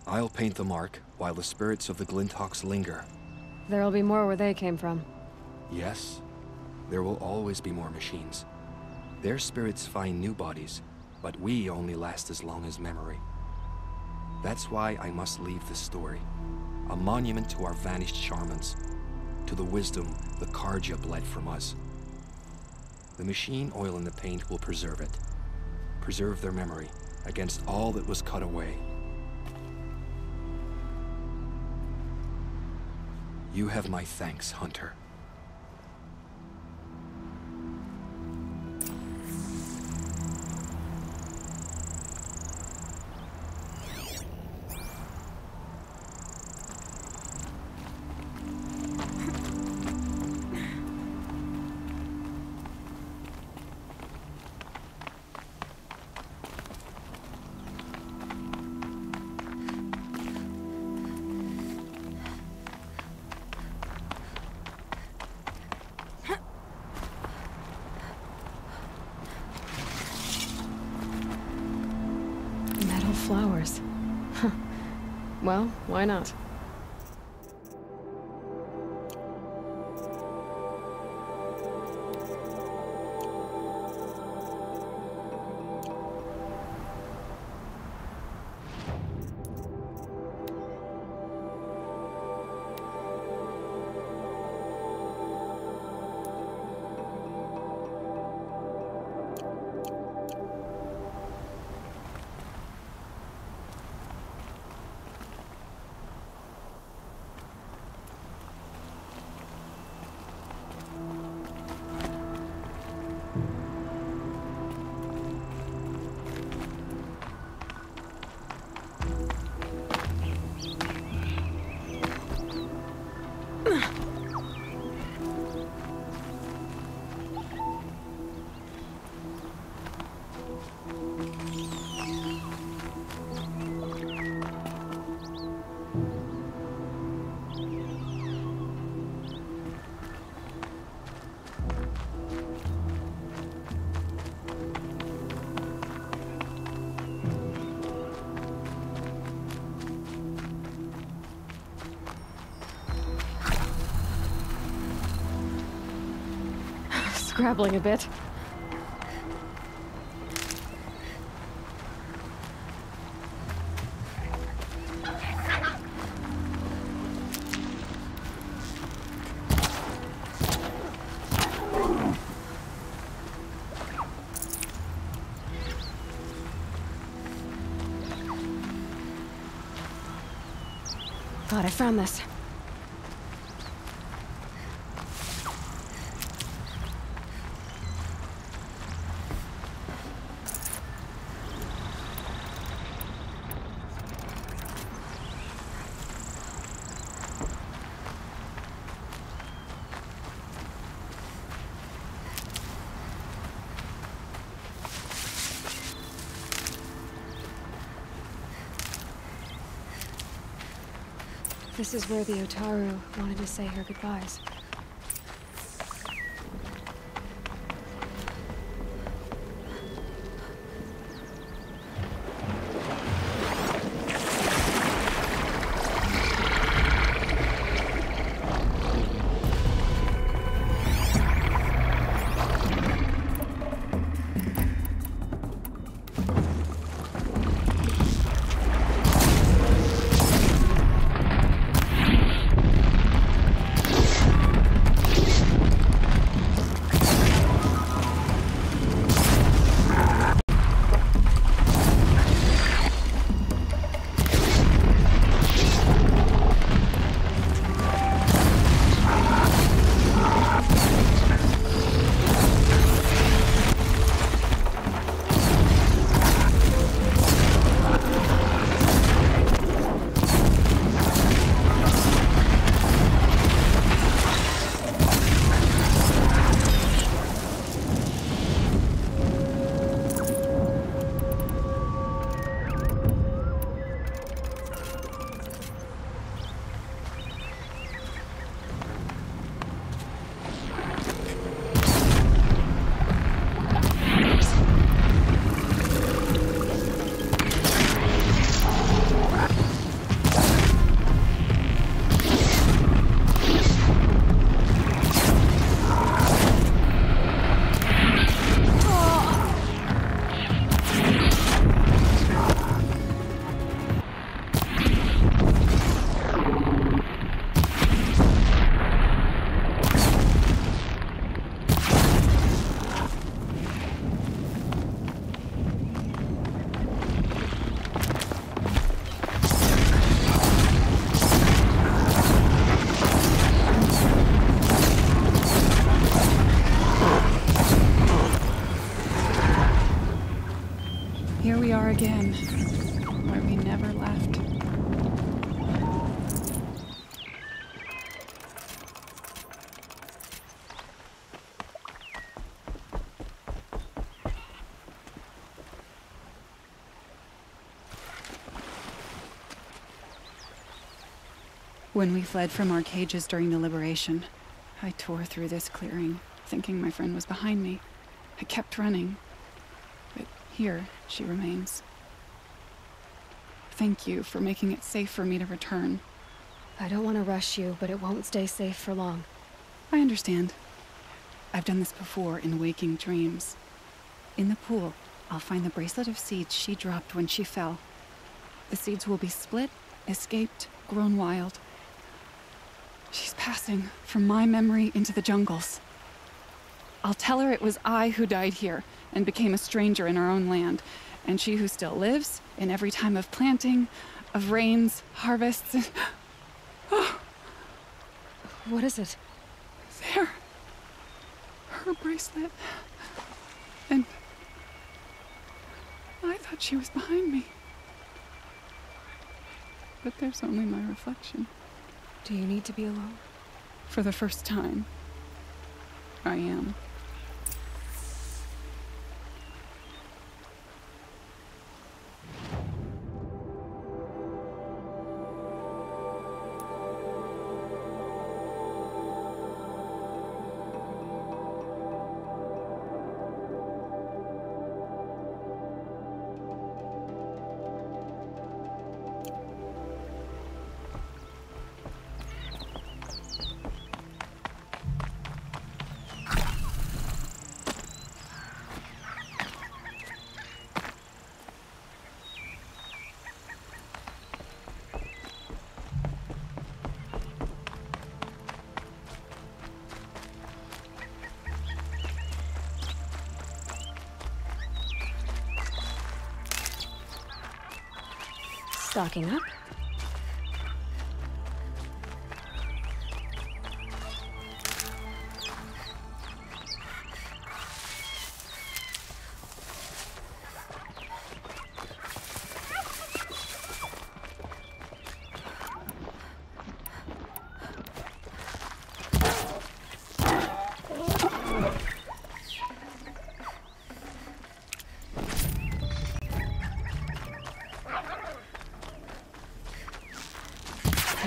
S21: I'll paint the mark while the spirits of the Glinthawks linger.
S4: There'll be more where they came from.
S21: Yes, there will always be more machines. Their spirits find new bodies, but we only last as long as memory. That's why I must leave this story. A monument to our vanished shamans, to the wisdom the Karja bled from us. The machine oil in the paint will preserve it. Preserve their memory against all that was cut away. You have my thanks, Hunter.
S4: Flowers. Huh. Well, why not? Scrabbling a bit. Thought I found this. This is where the Otaru wanted to say her goodbyes.
S11: again, where we never left. When we fled from our cages during the liberation, I tore through this clearing, thinking my friend was behind me. I kept running, but here she remains. Thank you for making it safe for me to return.
S4: I don't want to rush you, but it won't stay safe for long.
S11: I understand. I've done this before in waking dreams. In the pool, I'll find the bracelet of seeds she dropped when she fell. The seeds will be split, escaped, grown wild. She's passing from my memory into the jungles. I'll tell her it was I who died here and became a stranger in our own land, and she who still lives in every time of planting, of rains, harvests, and... Oh.
S4: What is it?
S11: There. Her bracelet. And... I thought she was behind me. But there's only my reflection.
S4: Do you need to be alone?
S11: For the first time, I am.
S4: Stocking up.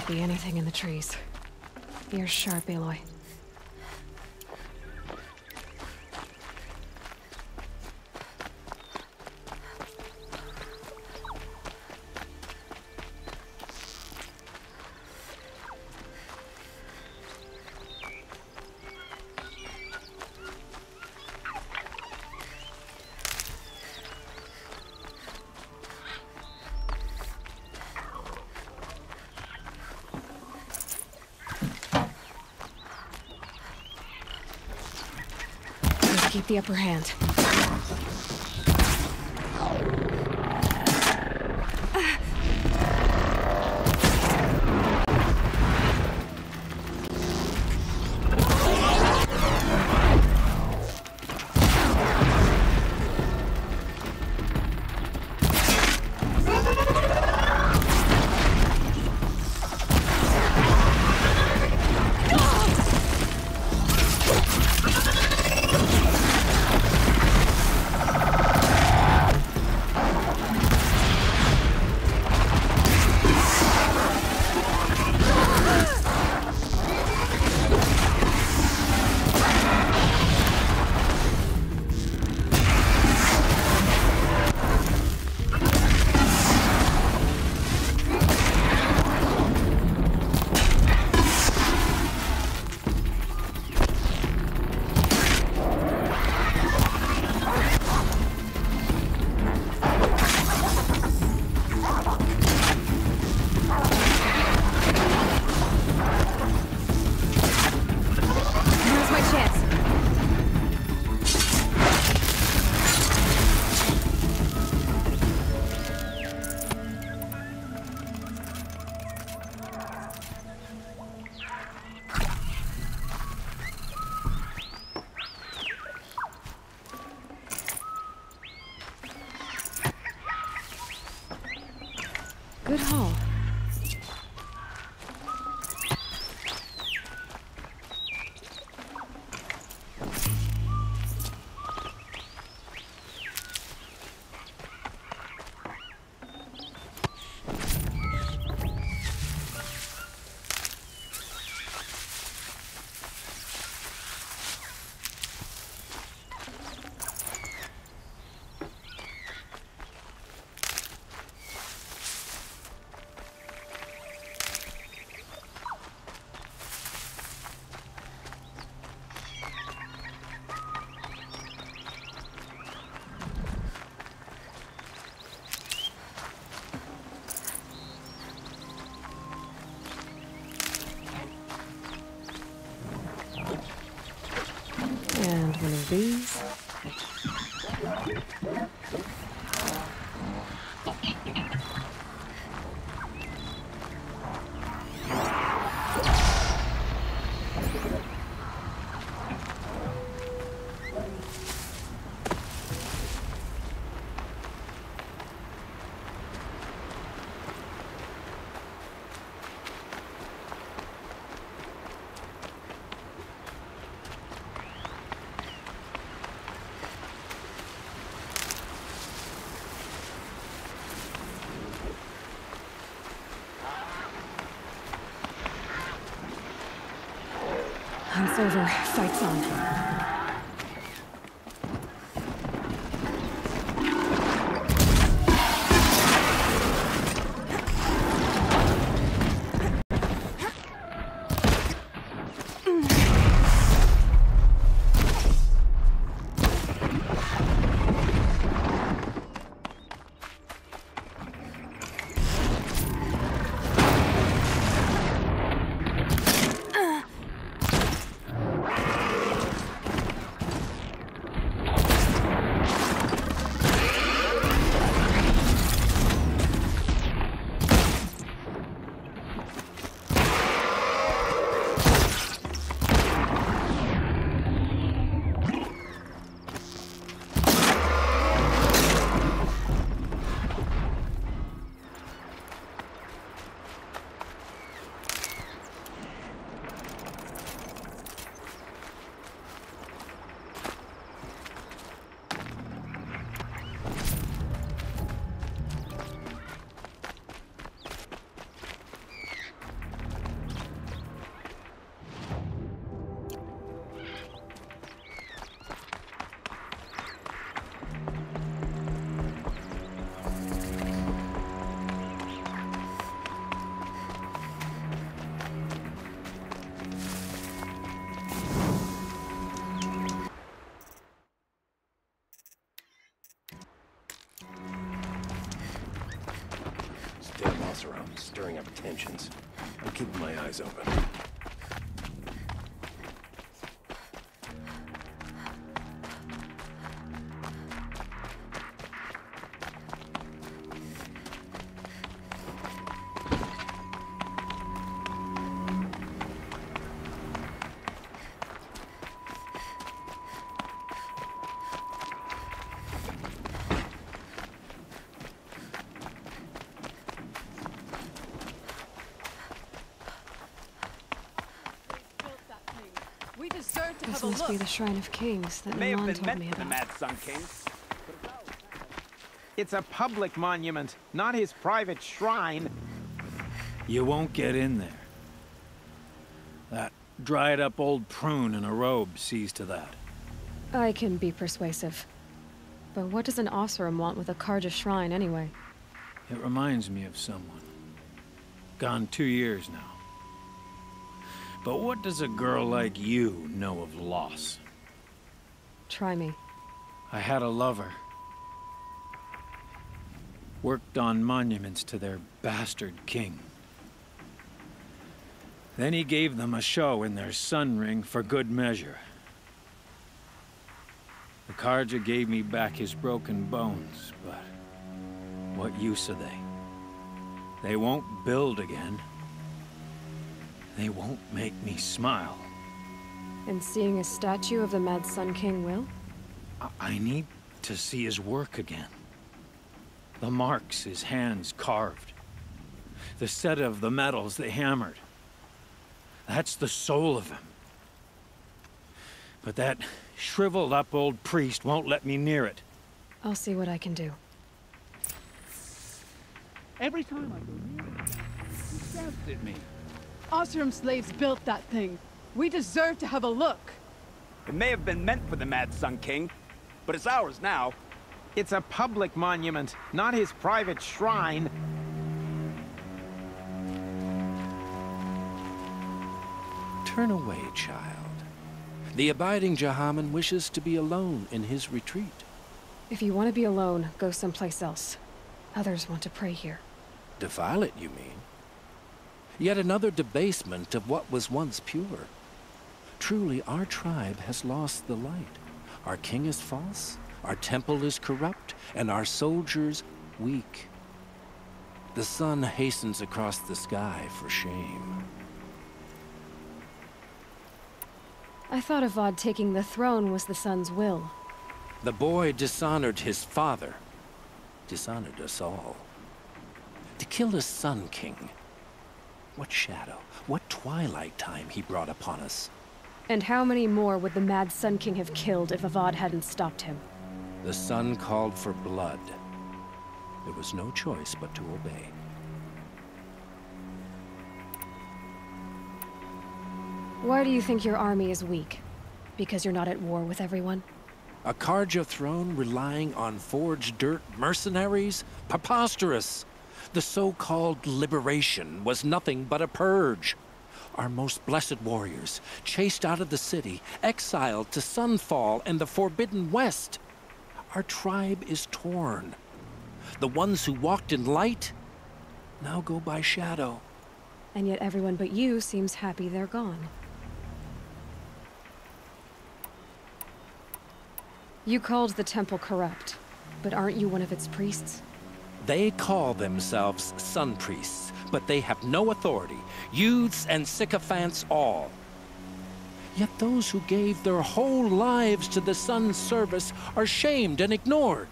S4: Be anything in the trees. Ears sharp, Aloy. Keep the upper hand. Good haul. And one of these. Hunt's over. Fight's on.
S19: Around, stirring up tensions. I'm keeping my eyes open.
S4: This must be the Shrine of Kings that Milan told me about.
S13: Mad Sun King. It's a public monument, not his private shrine.
S3: You won't get in there. That dried-up old prune in a robe sees to that.
S4: I can be persuasive. But what does an Oseram want with a Karja shrine, anyway?
S3: It reminds me of someone. Gone 2 years now. But what does a girl like you know of loss?
S4: Try me.
S3: I had a lover. Worked on monuments to their bastard king. Then he gave them a show in their sun ring for good measure. The Karja gave me back his broken bones, but what use are they? They won't build again. They won't make me smile.
S4: And seeing a statue of the Mad Sun King will?
S3: I need to see his work again. The marks his hands carved. The set of the metals they hammered. That's the soul of him. But that shriveled up old priest won't let me near it.
S4: I'll see what I can do.
S5: Every time I go near it, he shouts at me.
S22: Osram slaves built that thing. We deserve to have a look.
S5: It may have been meant for the Mad Sun King, but it's ours now.
S13: It's a public monument, not his private shrine.
S23: Turn away, child. The abiding Jahaman wishes to be alone in his retreat.
S4: If you want to be alone, go someplace else. Others want to pray here.
S23: Defile it, you mean? Yet another debasement of what was once pure. Truly, our tribe has lost the light. Our king is false, our temple is corrupt, and our soldiers weak. The sun hastens across the sky for shame.
S4: I thought Avad taking the throne was the sun's will.
S23: The boy dishonored his father, dishonored us all. To kill the Sun King. What shadow, what twilight time he brought upon us.
S4: And how many more would the Mad Sun King have killed if Avad hadn't stopped him?
S23: The sun called for blood. There was no choice but to obey.
S4: Why do you think your army is weak? Because you're not at war with everyone?
S23: A Karja throne relying on forged dirt mercenaries? Preposterous! The so-called liberation was nothing but a purge. Our most blessed warriors, chased out of the city, exiled to Sunfall and the Forbidden West. Our tribe is torn. The ones who walked in light now go by shadow.
S4: And yet everyone but you seems happy they're gone. You called the temple corrupt, but aren't you one of its priests?
S23: They call themselves sun priests, but they have no authority. Youths and sycophants all. Yet those who gave their whole lives to the sun's service are shamed and ignored.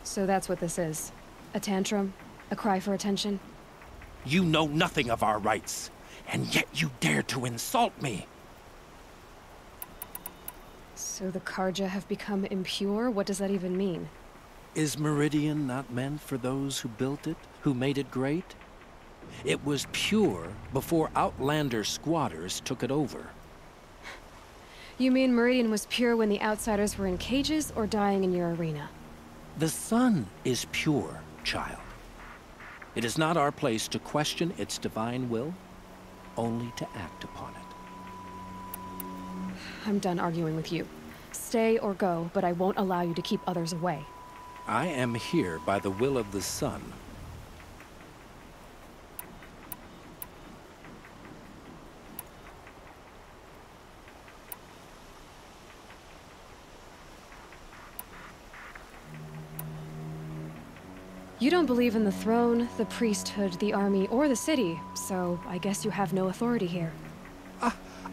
S4: So that's what this is. A tantrum? A cry for attention?
S23: You know nothing of our rights, and yet you dare to insult me.
S4: So the Karja have become impure? What does that even mean?
S23: Is Meridian not meant for those who built it, who made it great? It was pure before Outlander squatters took it over.
S4: You mean Meridian was pure when the outsiders were in cages or dying in your arena?
S23: The sun is pure, child. It is not our place to question its divine will, only to act upon it.
S4: I'm done arguing with you. Stay or go, but I won't allow you to keep others away.
S23: I am here by the will of the sun.
S4: You don't believe in the throne, the priesthood, the army, or the city, so I guess you have no authority here.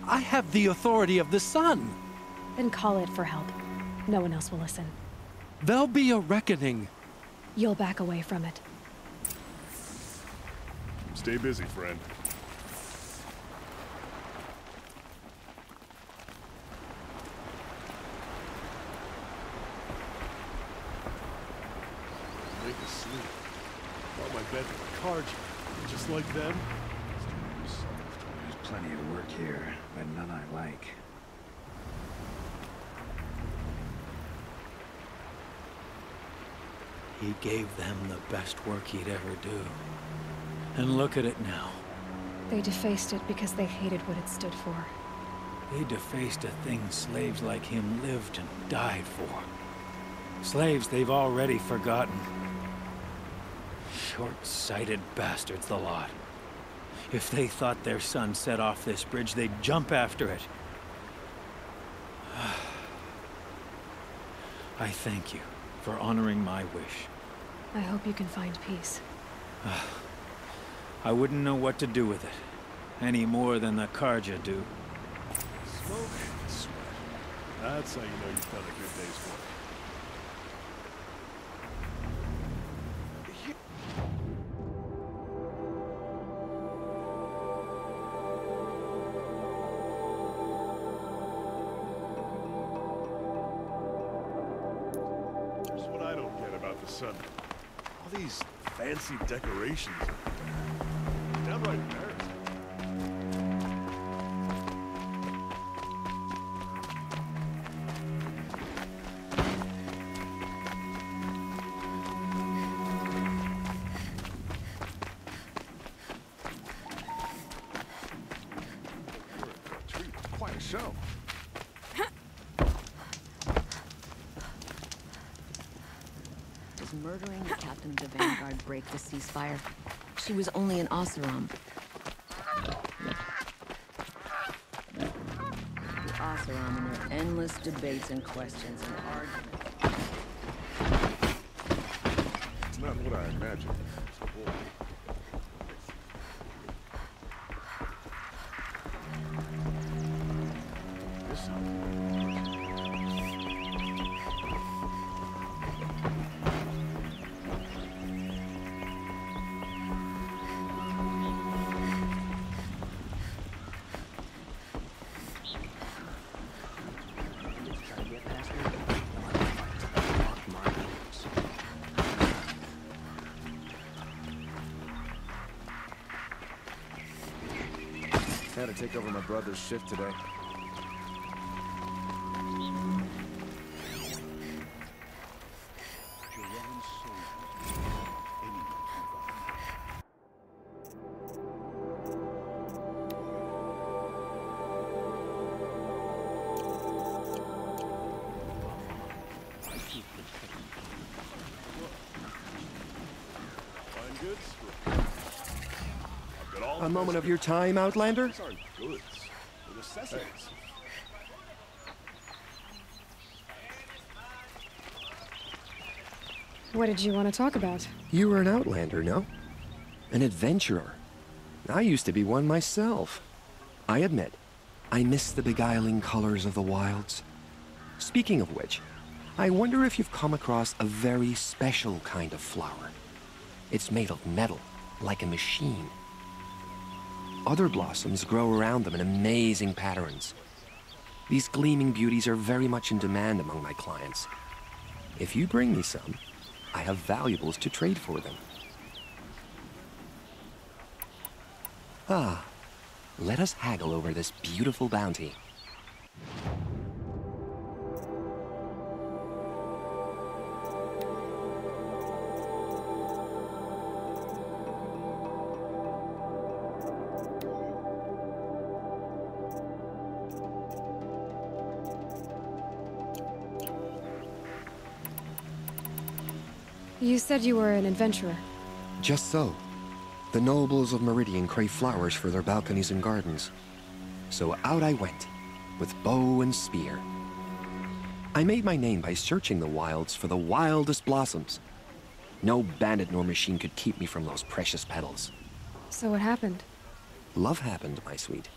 S23: I have the authority of the sun.
S4: Then call it for help. No one else will listen.
S23: There'll be a reckoning.
S4: You'll back away from it.
S20: Stay busy, friend.
S15: Make us sleep. Brought my bed to the Karja, just like them.
S2: There's plenty of work here, but none I like.
S3: He gave them the best work he'd ever do. And look at it now.
S4: They defaced it because they hated what it stood for.
S3: They defaced a thing slaves like him lived and died for. Slaves they've already forgotten. Short-sighted bastards, the lot. If they thought their son set off this bridge, they'd jump after it. I thank you for honoring my wish.
S4: I hope you can find peace.
S3: I wouldn't know what to do with it, any more than the Karja do.
S15: Smoke and sweat. That's how you know you've done a good day's work.
S20: Here's what I don't get about the sun. All these fancy decorations. Downright embarrassing. Quite a show.
S7: Does murdering the captain of the Vanguard break the ceasefire? She was only an Oseram. The Oseram and their endless debates and questions and arguments.
S20: It's not what I imagined.
S1: Had to take over my brother's shift today.
S8: A moment of your time, Outlander?
S20: These aren't goods. They're necessities.
S4: What did you want to talk about?
S8: You were an Outlander, no? An adventurer. I used to be one myself. I admit, I miss the beguiling colors of the wilds. Speaking of which, I wonder if you've come across a very special kind of flower. It's made of metal, like a machine. Other blossoms grow around them in amazing patterns. These gleaming beauties are very much in demand among my clients. If you bring me some, I have valuables to trade for them. Ah, let us haggle over this beautiful bounty.
S4: You said you were an adventurer.
S8: Just so. The nobles of Meridian crave flowers for their balconies and gardens. So out I went, with bow and spear. I made my name by searching the wilds for the wildest blossoms. No bandit nor machine could keep me from those precious petals.
S4: So what happened?
S8: Love happened, my sweet.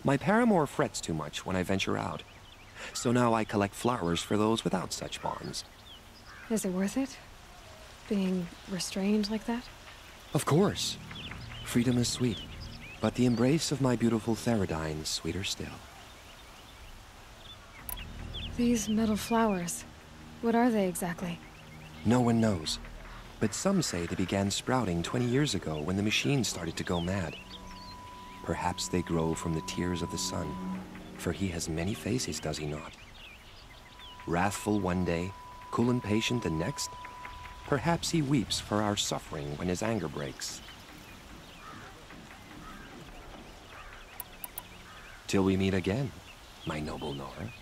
S8: My paramour frets too much when I venture out. So now I collect flowers for those without such bonds.
S4: Is it worth it? Being restrained like that?
S8: Of course. Freedom is sweet, but the embrace of my beautiful Theridine is sweeter still.
S4: These metal flowers, what are they exactly?
S8: No one knows, but some say they began sprouting 20 years ago when the machines started to go mad. Perhaps they grow from the tears of the sun, for he has many faces, does he not? Wrathful one day, cool and patient the next. Perhaps he weeps for our suffering when his anger breaks. Till we meet again, my noble Nora.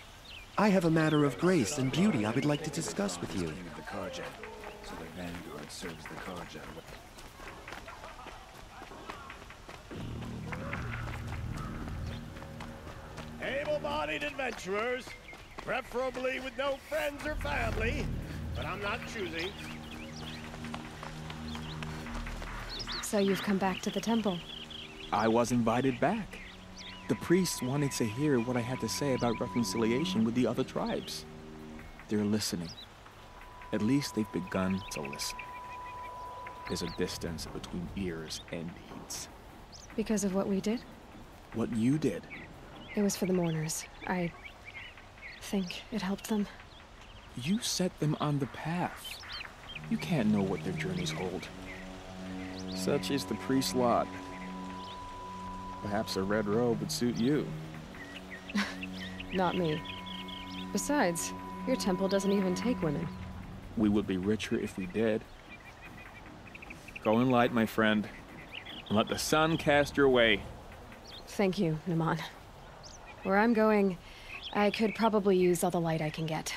S8: I have a matter of grace and beauty I would like to discuss with you.
S1: The carjack, so the Vanguard serves the carjack.
S19: Able-bodied adventurers, preferably with no friends or family, but I'm not choosing.
S4: So you've come back to the temple.
S16: I was invited back. The priests wanted to hear what I had to say about reconciliation with the other tribes. They're listening. At least they've begun to listen. There's a distance between ears and deeds.
S4: Because of what we did?
S16: What you did.
S4: It was for the mourners. I think it helped them.
S16: You set them on the path. You can't know what their journeys hold. Such is the priest's lot. Perhaps a red robe would suit you.
S4: Not me. Besides, your temple doesn't even take women.
S16: We would be richer if we did. Go in light, my friend, and let the sun cast your way.
S4: Thank you, Naman. Where I'm going, I could probably use all the light I can get.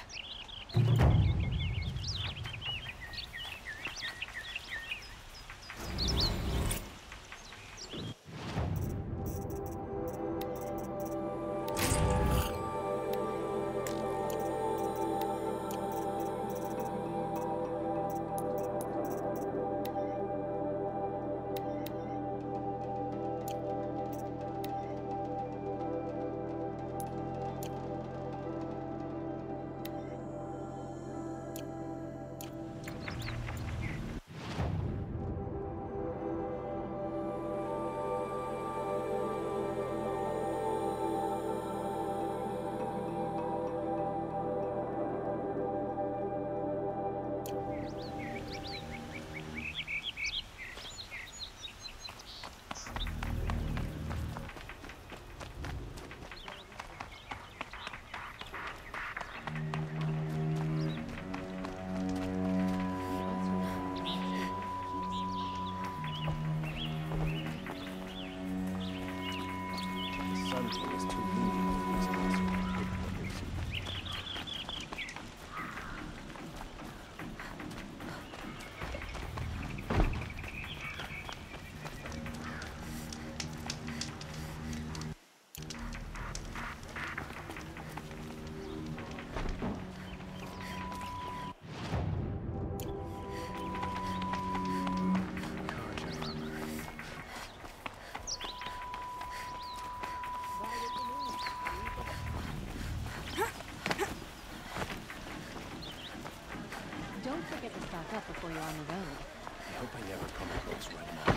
S7: Don't forget to stock up before you're on the road.
S21: I hope I never come across right now.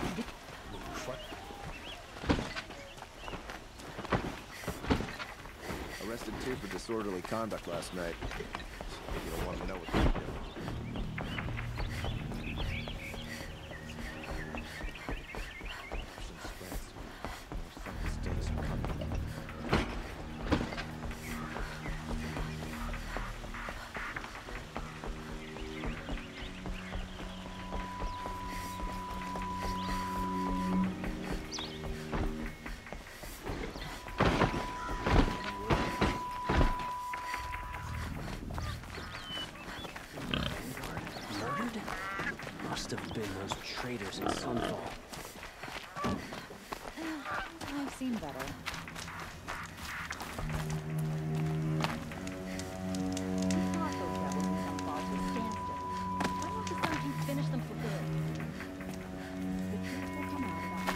S1: Arrested 2 for disorderly conduct last night. You don't want to know what they did.
S21: Those traitors in Sunfall.
S7: I've seen better. We fought those rebels in Sunfall to a standstill. Why don't the Sun King finish them for good? The truth will come out about it.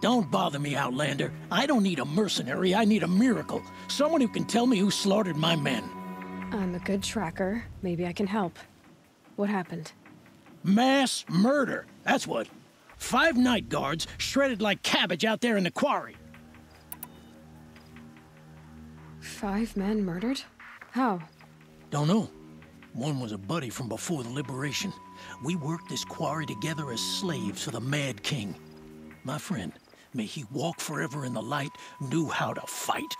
S6: Don't bother me, Outlander. I don't need a mercenary, I need a miracle. Someone who can tell me who slaughtered my men.
S4: I'm a good tracker. Maybe I can help. What happened?
S6: Mass murder, that's what. 5 night guards shredded like cabbage out there in the quarry.
S4: 5 men murdered? How?
S6: Don't know. One was a buddy from before the liberation. We worked this quarry together as slaves for the Mad King. My friend, may he walk forever in the light, knew how to fight.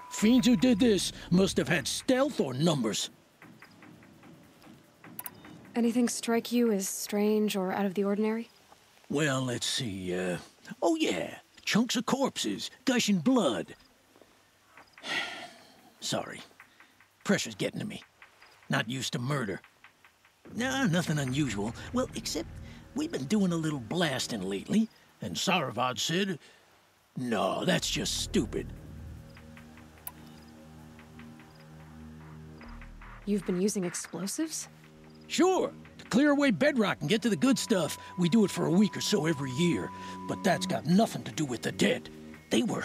S6: Fiends who did this must have had stealth or numbers.
S4: Anything strike you as strange or out of the ordinary?
S6: Well, let's see, oh yeah, Chunks of corpses, gushing blood. Sorry. Pressure's getting to me. Not used to murder. Nah, nothing unusual. Well, except we've been doing a little blasting lately, and Saravad said, no, that's just stupid.
S4: You've been using explosives?
S6: Sure. To clear away bedrock and get to the good stuff, we do it for a week or so every year. But that's got nothing to do with the dead. They were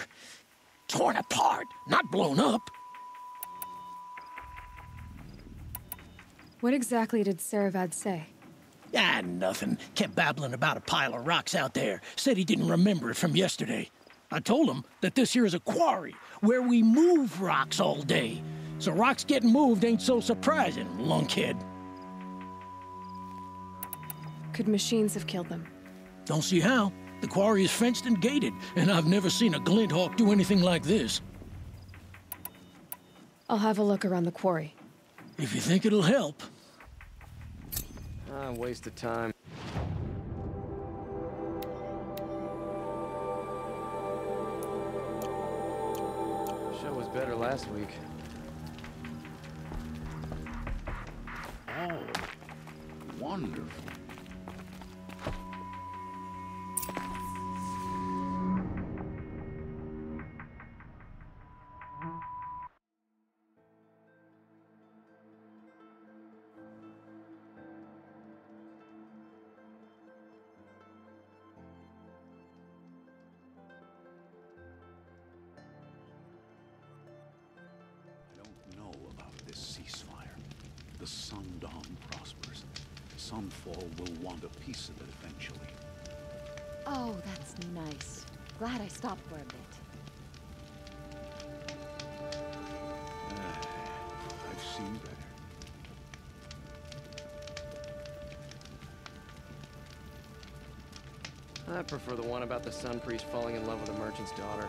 S6: torn apart, not blown up.
S4: What exactly did Saravad say?
S6: Ah, nothing. Kept babbling about a pile of rocks out there. Said he didn't remember it from yesterday. I told him that this here is a quarry, where we move rocks all day. So rocks getting moved ain't so surprising, lunkhead.
S4: Could machines have killed them?
S6: Don't see how. The quarry is fenced and gated, and I've never seen a glint hawk do anything like this.
S4: I'll have a look around the quarry.
S6: If you think it'll help.
S21: Ah, waste of time. Show was better last week.
S2: Oh, wonderful.
S9: The Sundawn prospers. Sunfall will want a piece of it eventually.
S7: Oh, that's nice. Glad I stopped for a bit.
S9: I've seen better.
S21: I prefer the one about the Sun Priest falling in love with a merchant's daughter.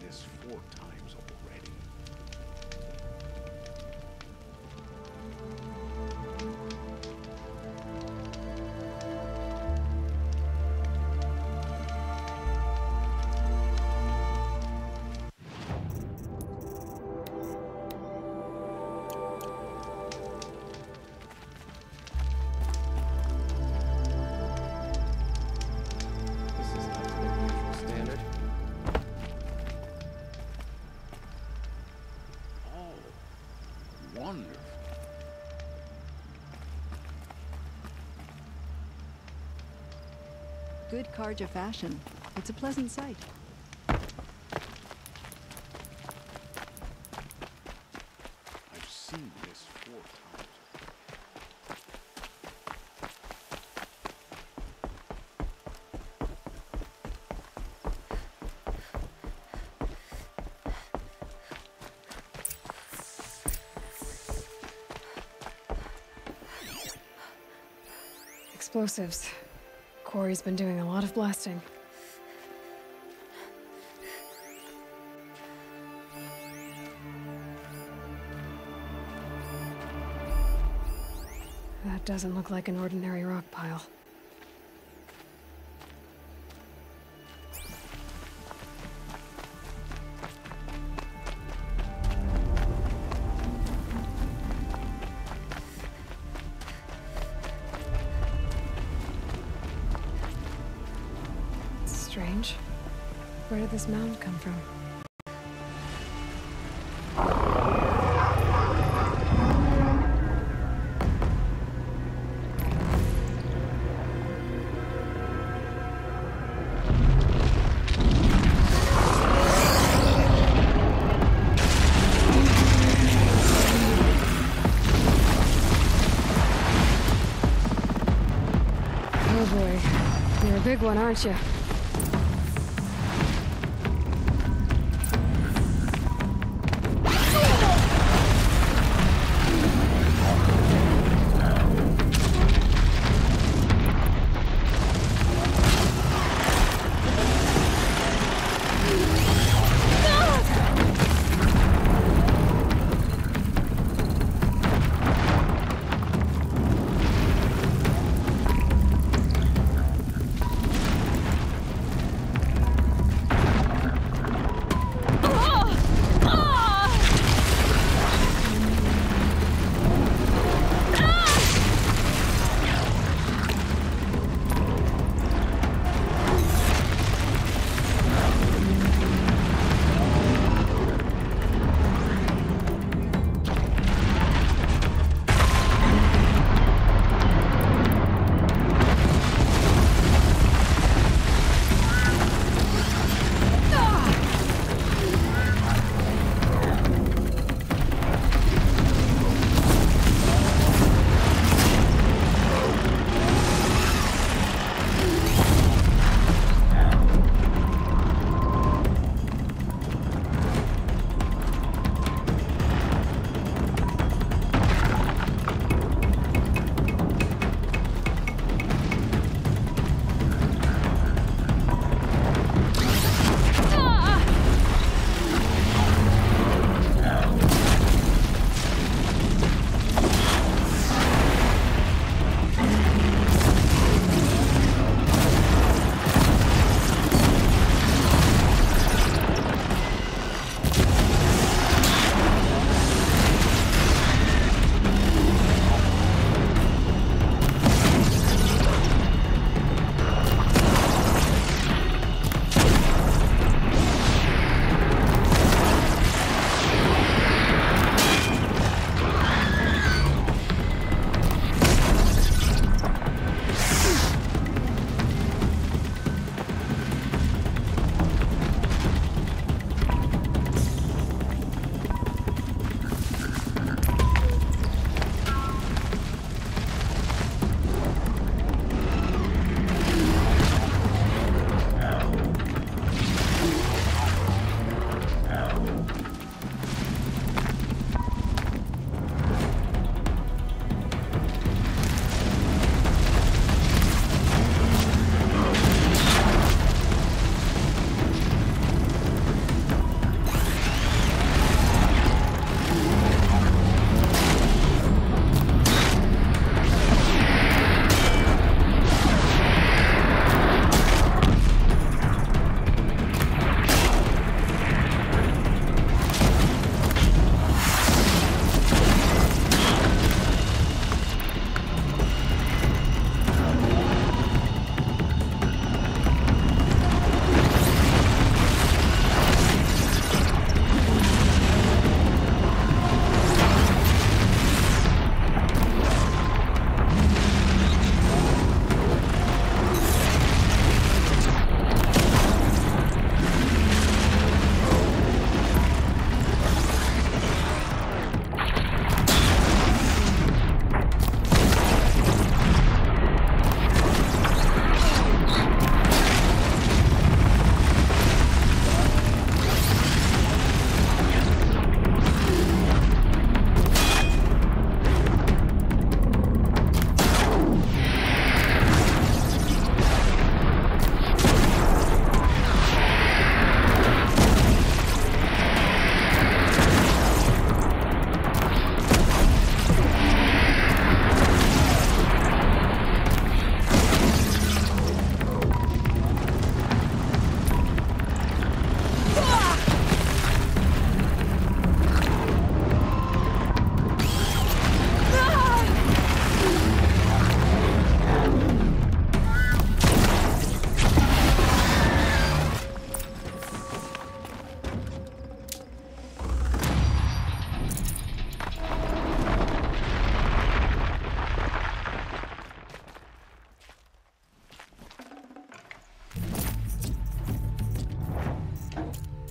S9: This 4 times already.
S21: This is not the usual standard.
S9: Wonderful.
S11: Good Karja fashion. It's a pleasant sight.
S9: I've seen this 4 times.
S4: Explosives. Quarry's been doing a lot of blasting. That doesn't look like an ordinary rock pile. Strange. Where did this mound come from? Oh boy, you're a big one, aren't you?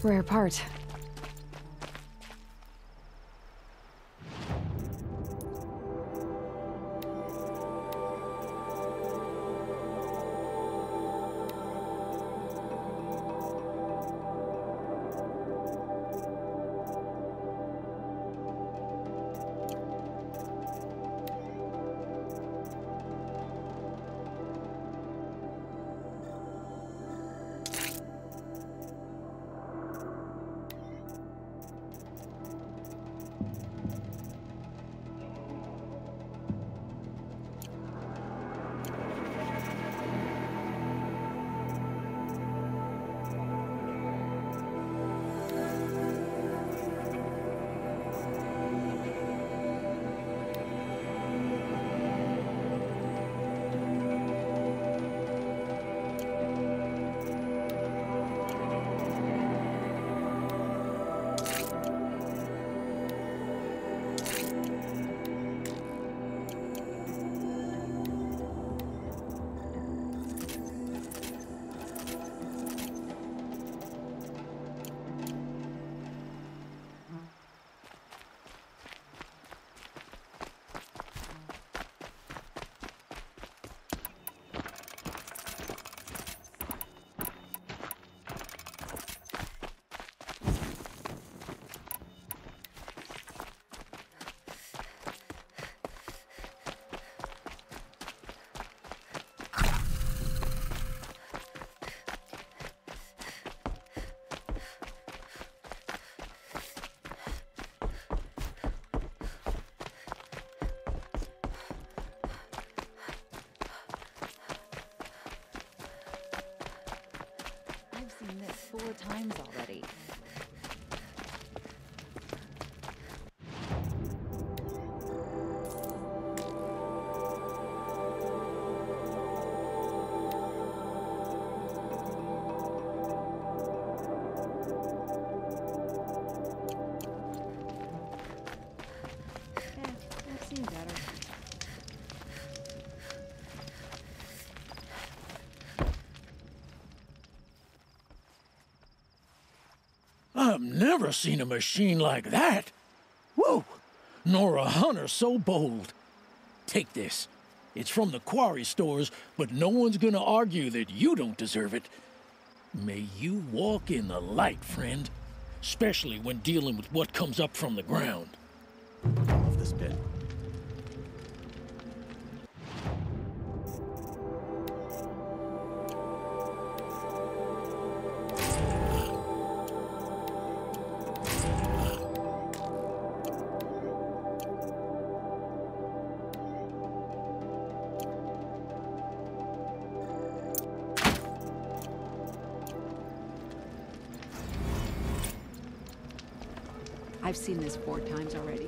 S4: Rare part.
S7: I've seen this 4 times already.
S12: I've seen better.
S6: I've never seen a machine like that. Whoa! Nor a hunter so bold. Take this. It's from the quarry stores, but no one's gonna argue that you don't deserve it. May you walk in the light, friend. Especially when dealing with what comes up from the ground.
S19: Off this bit.
S11: I've seen this 4 times already.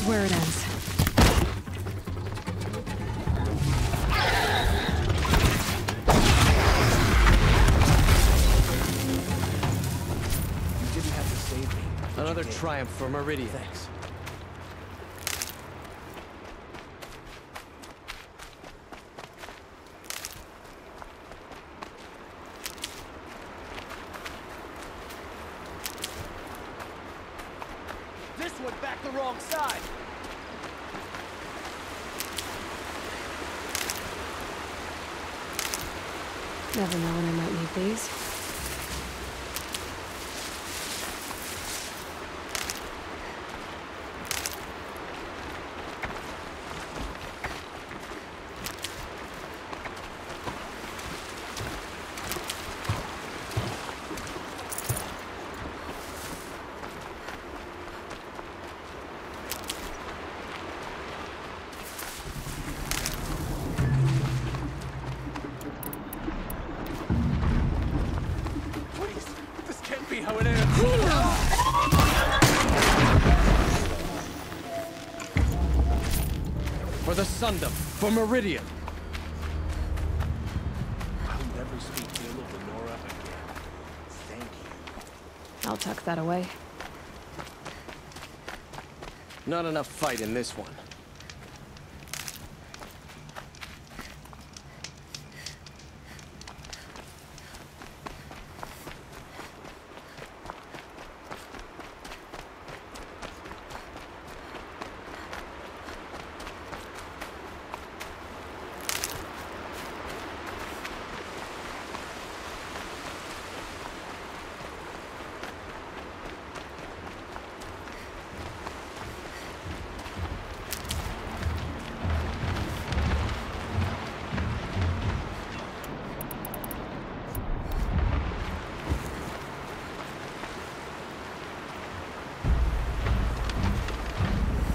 S4: Where it ends.
S21: You didn't have to save me. Another triumph for Meridian. Thanks.
S5: This went back the wrong side.
S4: Never know when I might need these.
S8: For the Sundom, for Meridian.
S19: I'll never speak ill of Lenora again. Thank you.
S4: I'll tuck that away.
S21: Not enough fight in this one.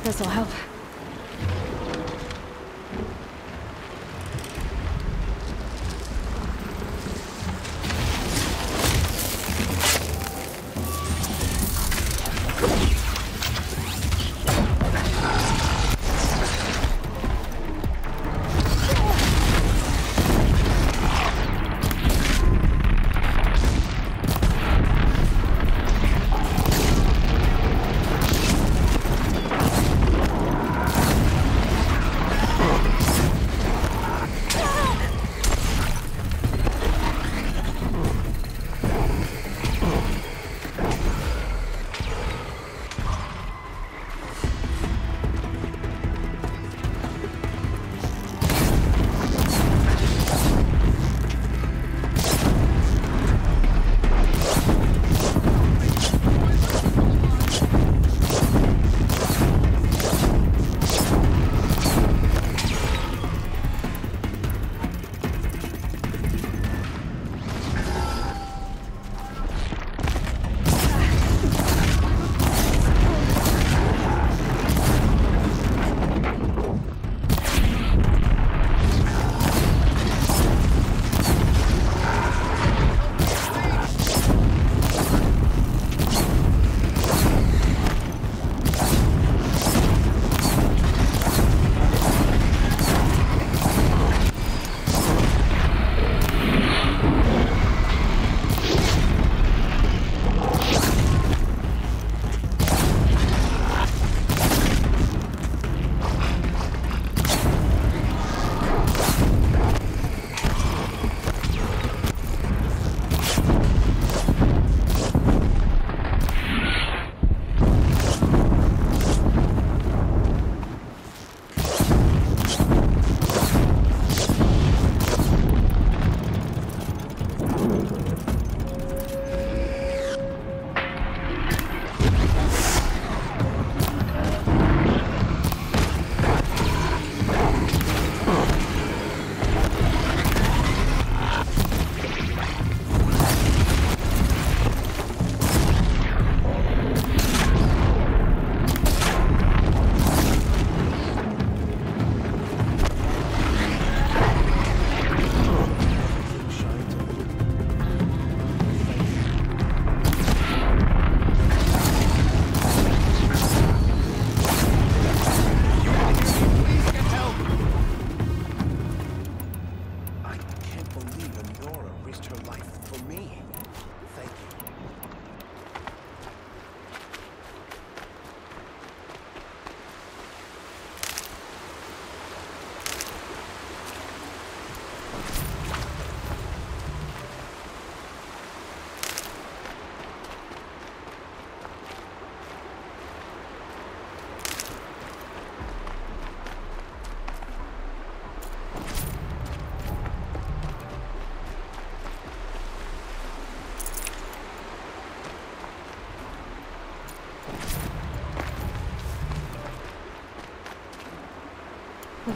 S4: This'll help.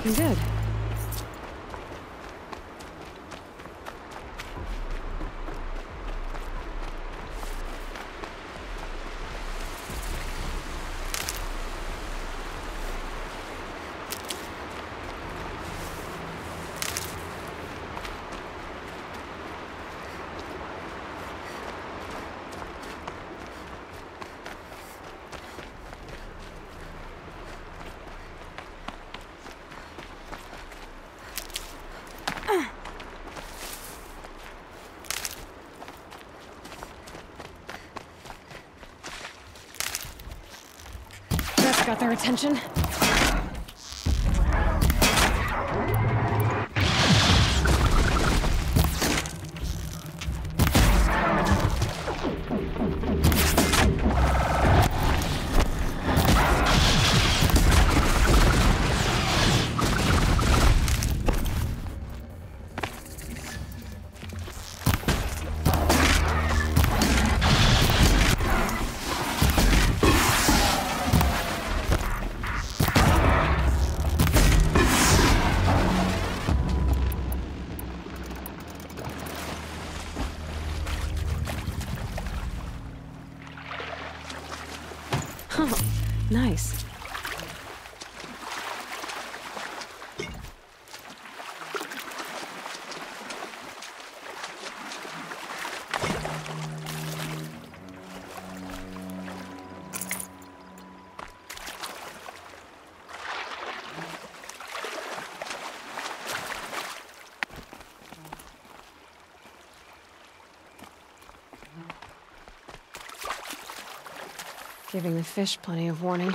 S4: looking good. Got their attention. Oh, nice. Giving the fish plenty of warning.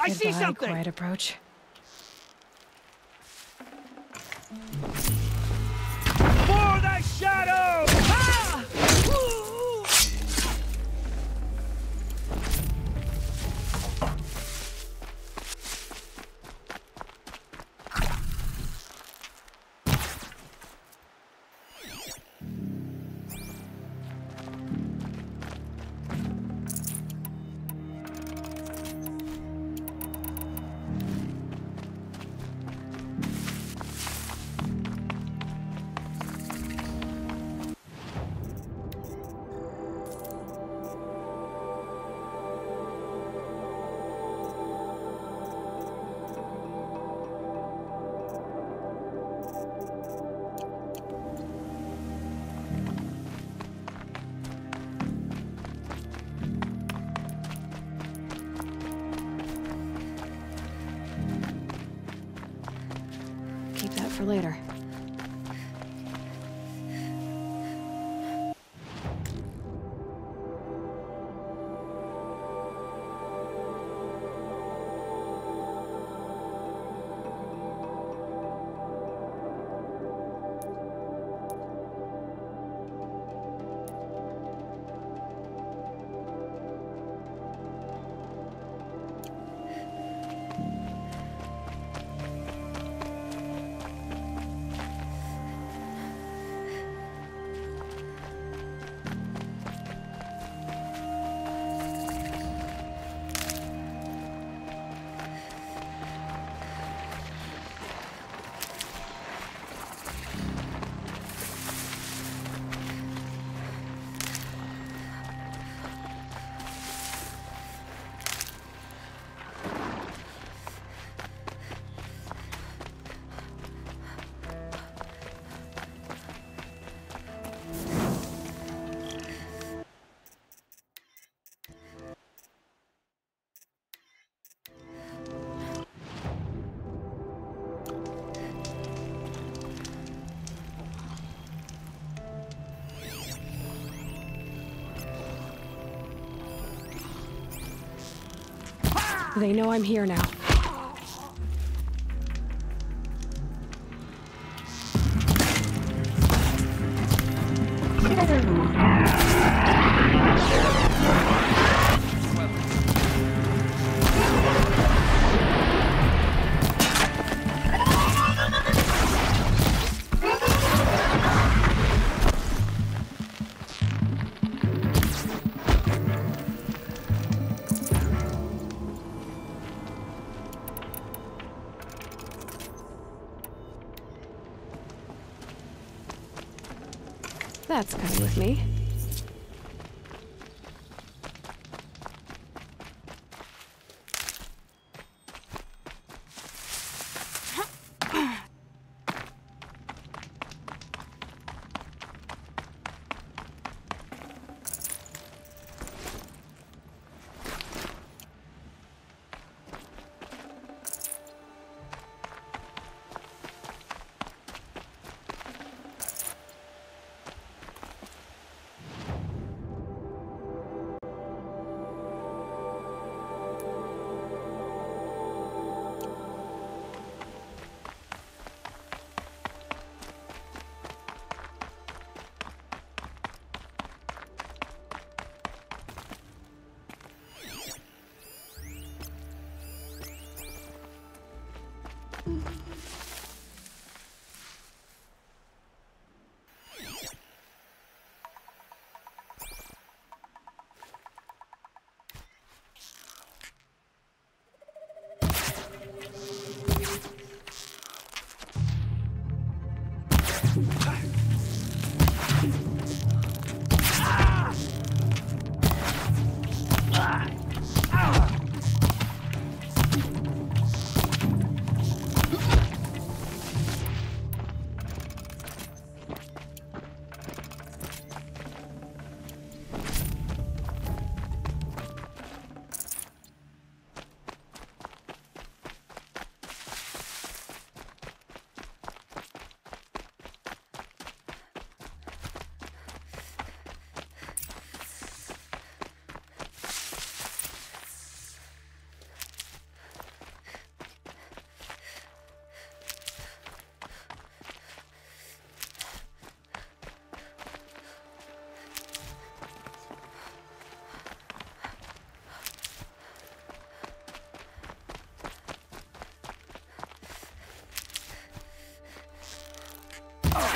S5: I see something!
S4: Quiet approach.
S5: For the shadow! Ah!
S4: for later. They know I'm here now. That's kind with me.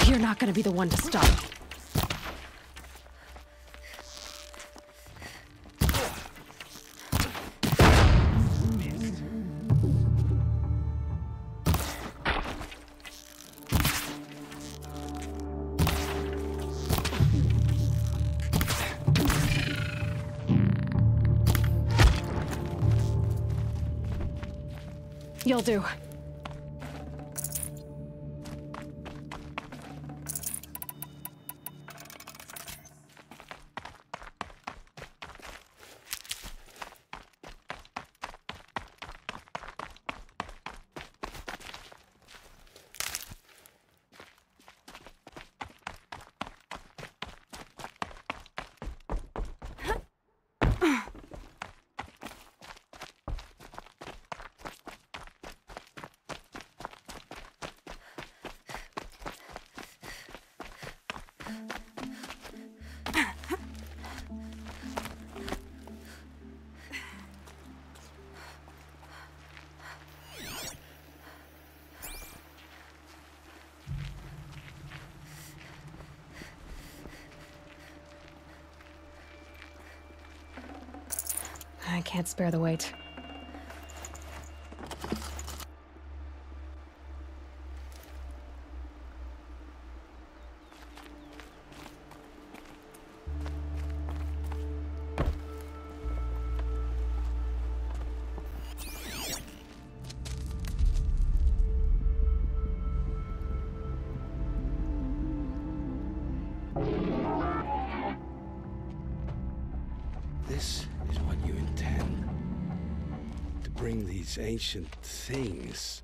S4: You're not gonna be the one to stop. You'll do. I can't spare the wait.
S2: This is what you intend. To bring these ancient things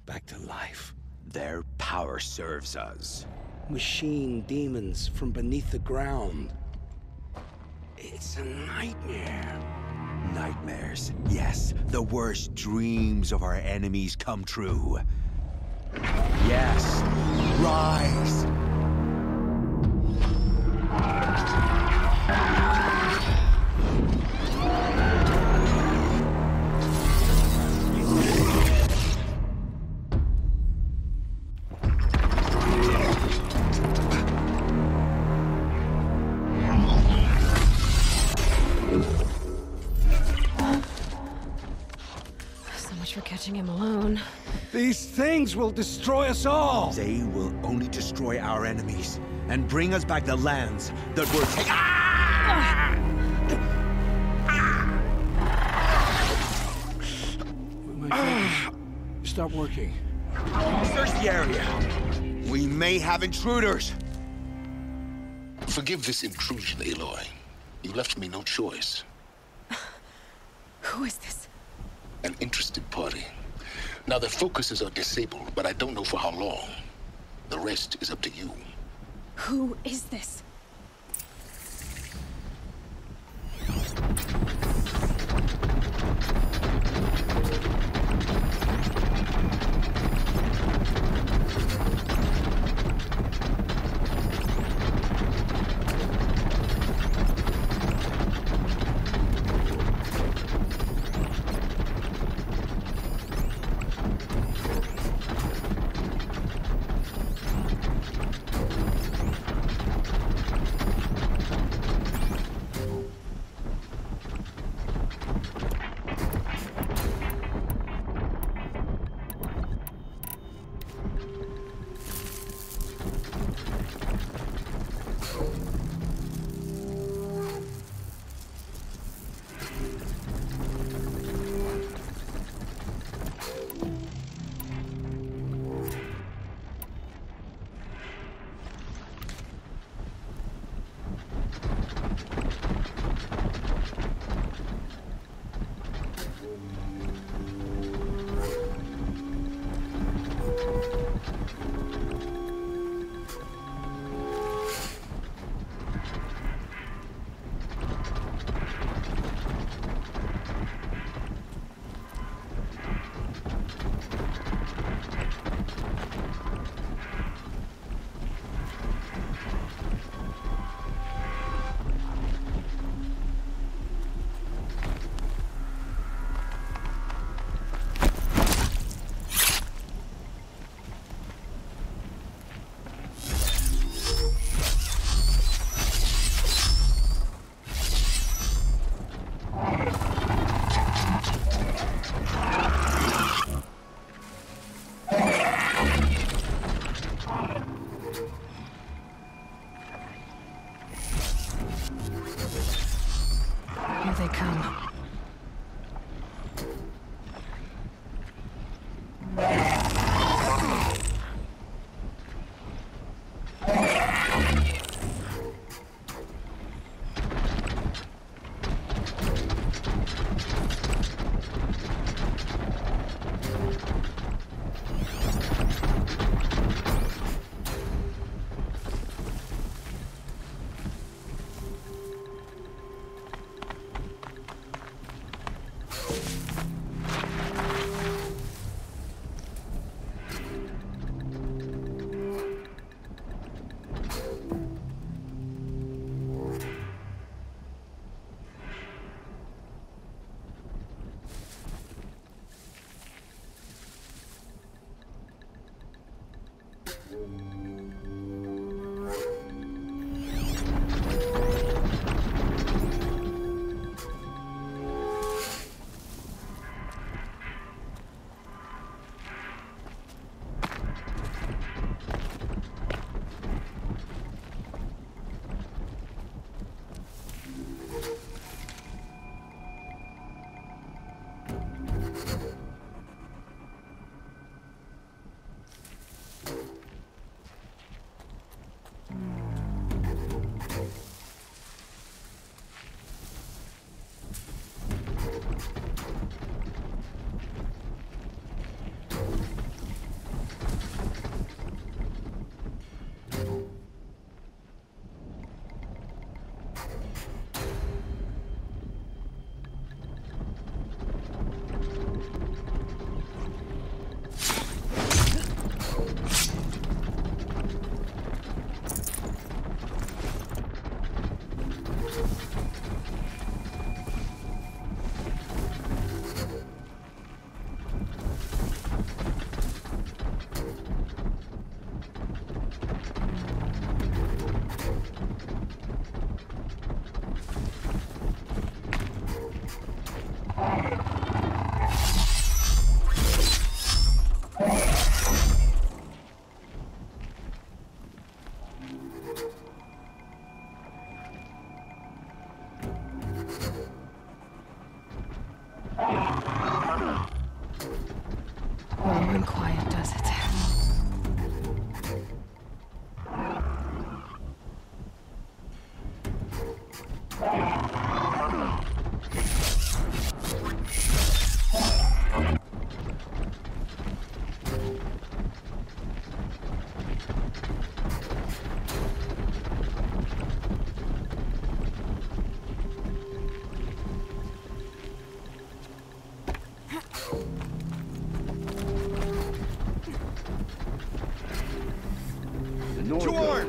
S2: back to life.
S5: Their power serves us.
S2: Machine demons from beneath the ground. It's a nightmare.
S5: Nightmares, yes. The worst dreams of our enemies come true. Yes, rise!
S4: For catching him alone.
S2: These things will destroy us all!
S5: They will only destroy our enemies and bring us back the lands that were taken. Ah!
S2: My fingers stop working.
S5: Search the area. We may have intruders.
S10: Forgive this intrusion, Aloy. You left me no choice.
S4: Who is this?
S10: An interested party. Now, their focuses are disabled, but I don't know for how long. The rest is up to you.
S4: Who is this? Here they come.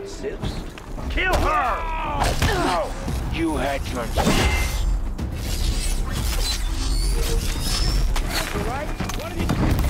S19: insist.
S14: Kill her!
S19: No! You had your chance.
S14: Right? What did he do?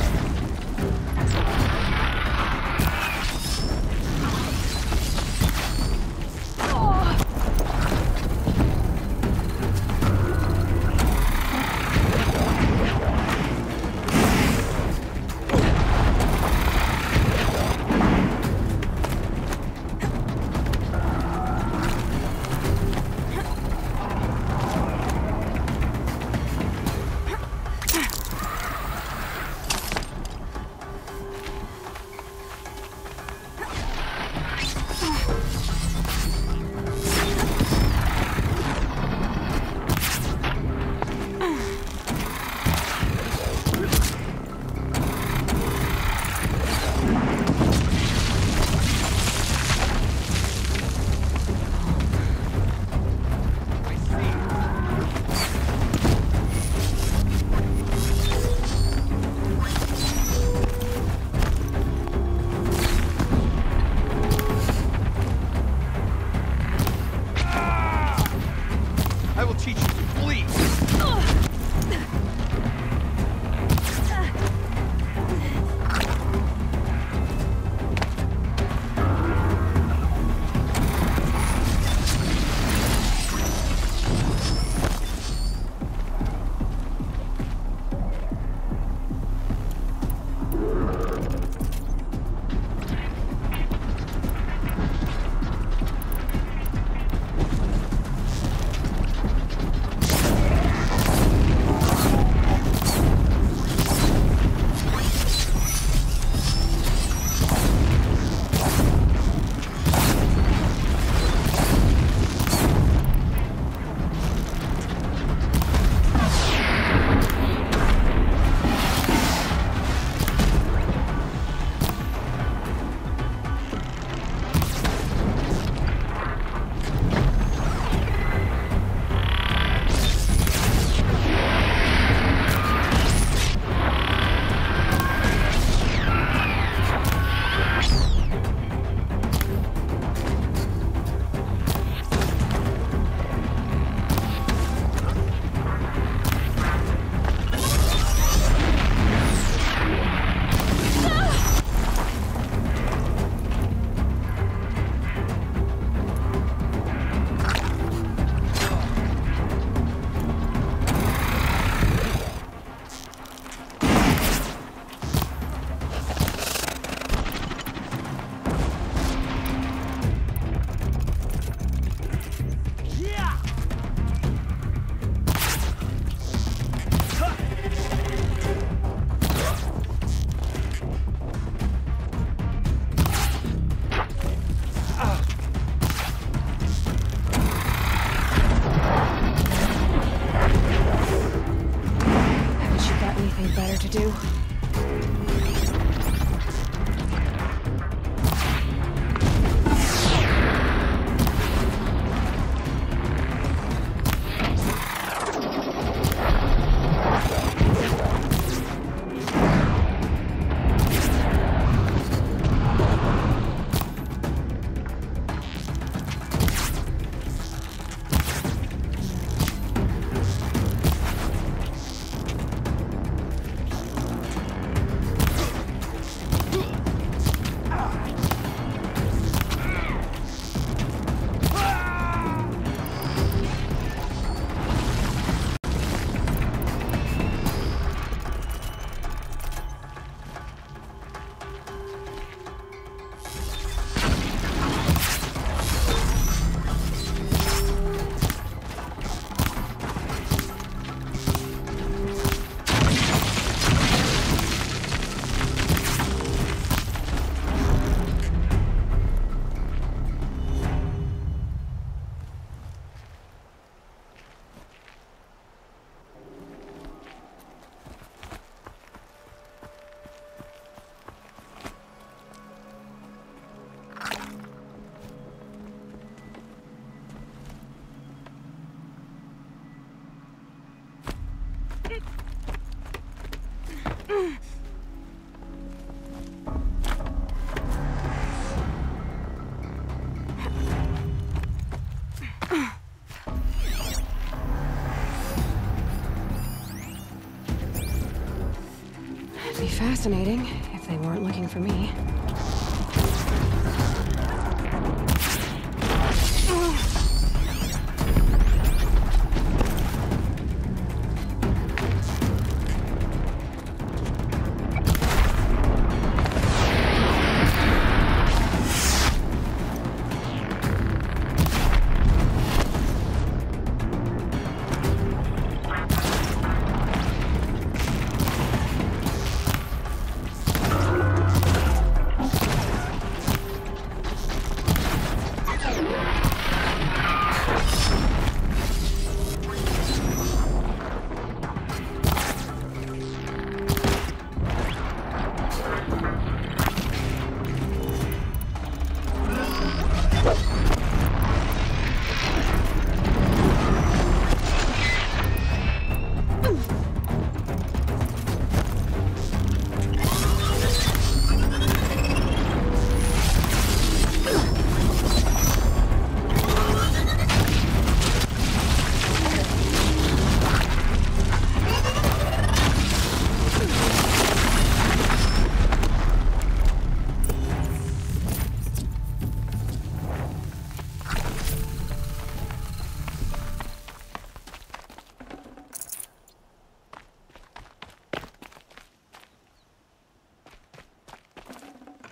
S4: fascinating, if they weren't looking for me.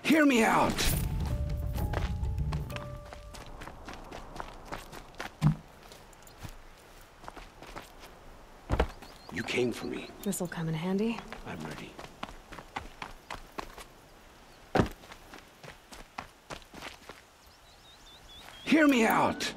S2: Hear me out! You came for me.
S4: This'll come in handy.
S2: I'm ready. Hear me out!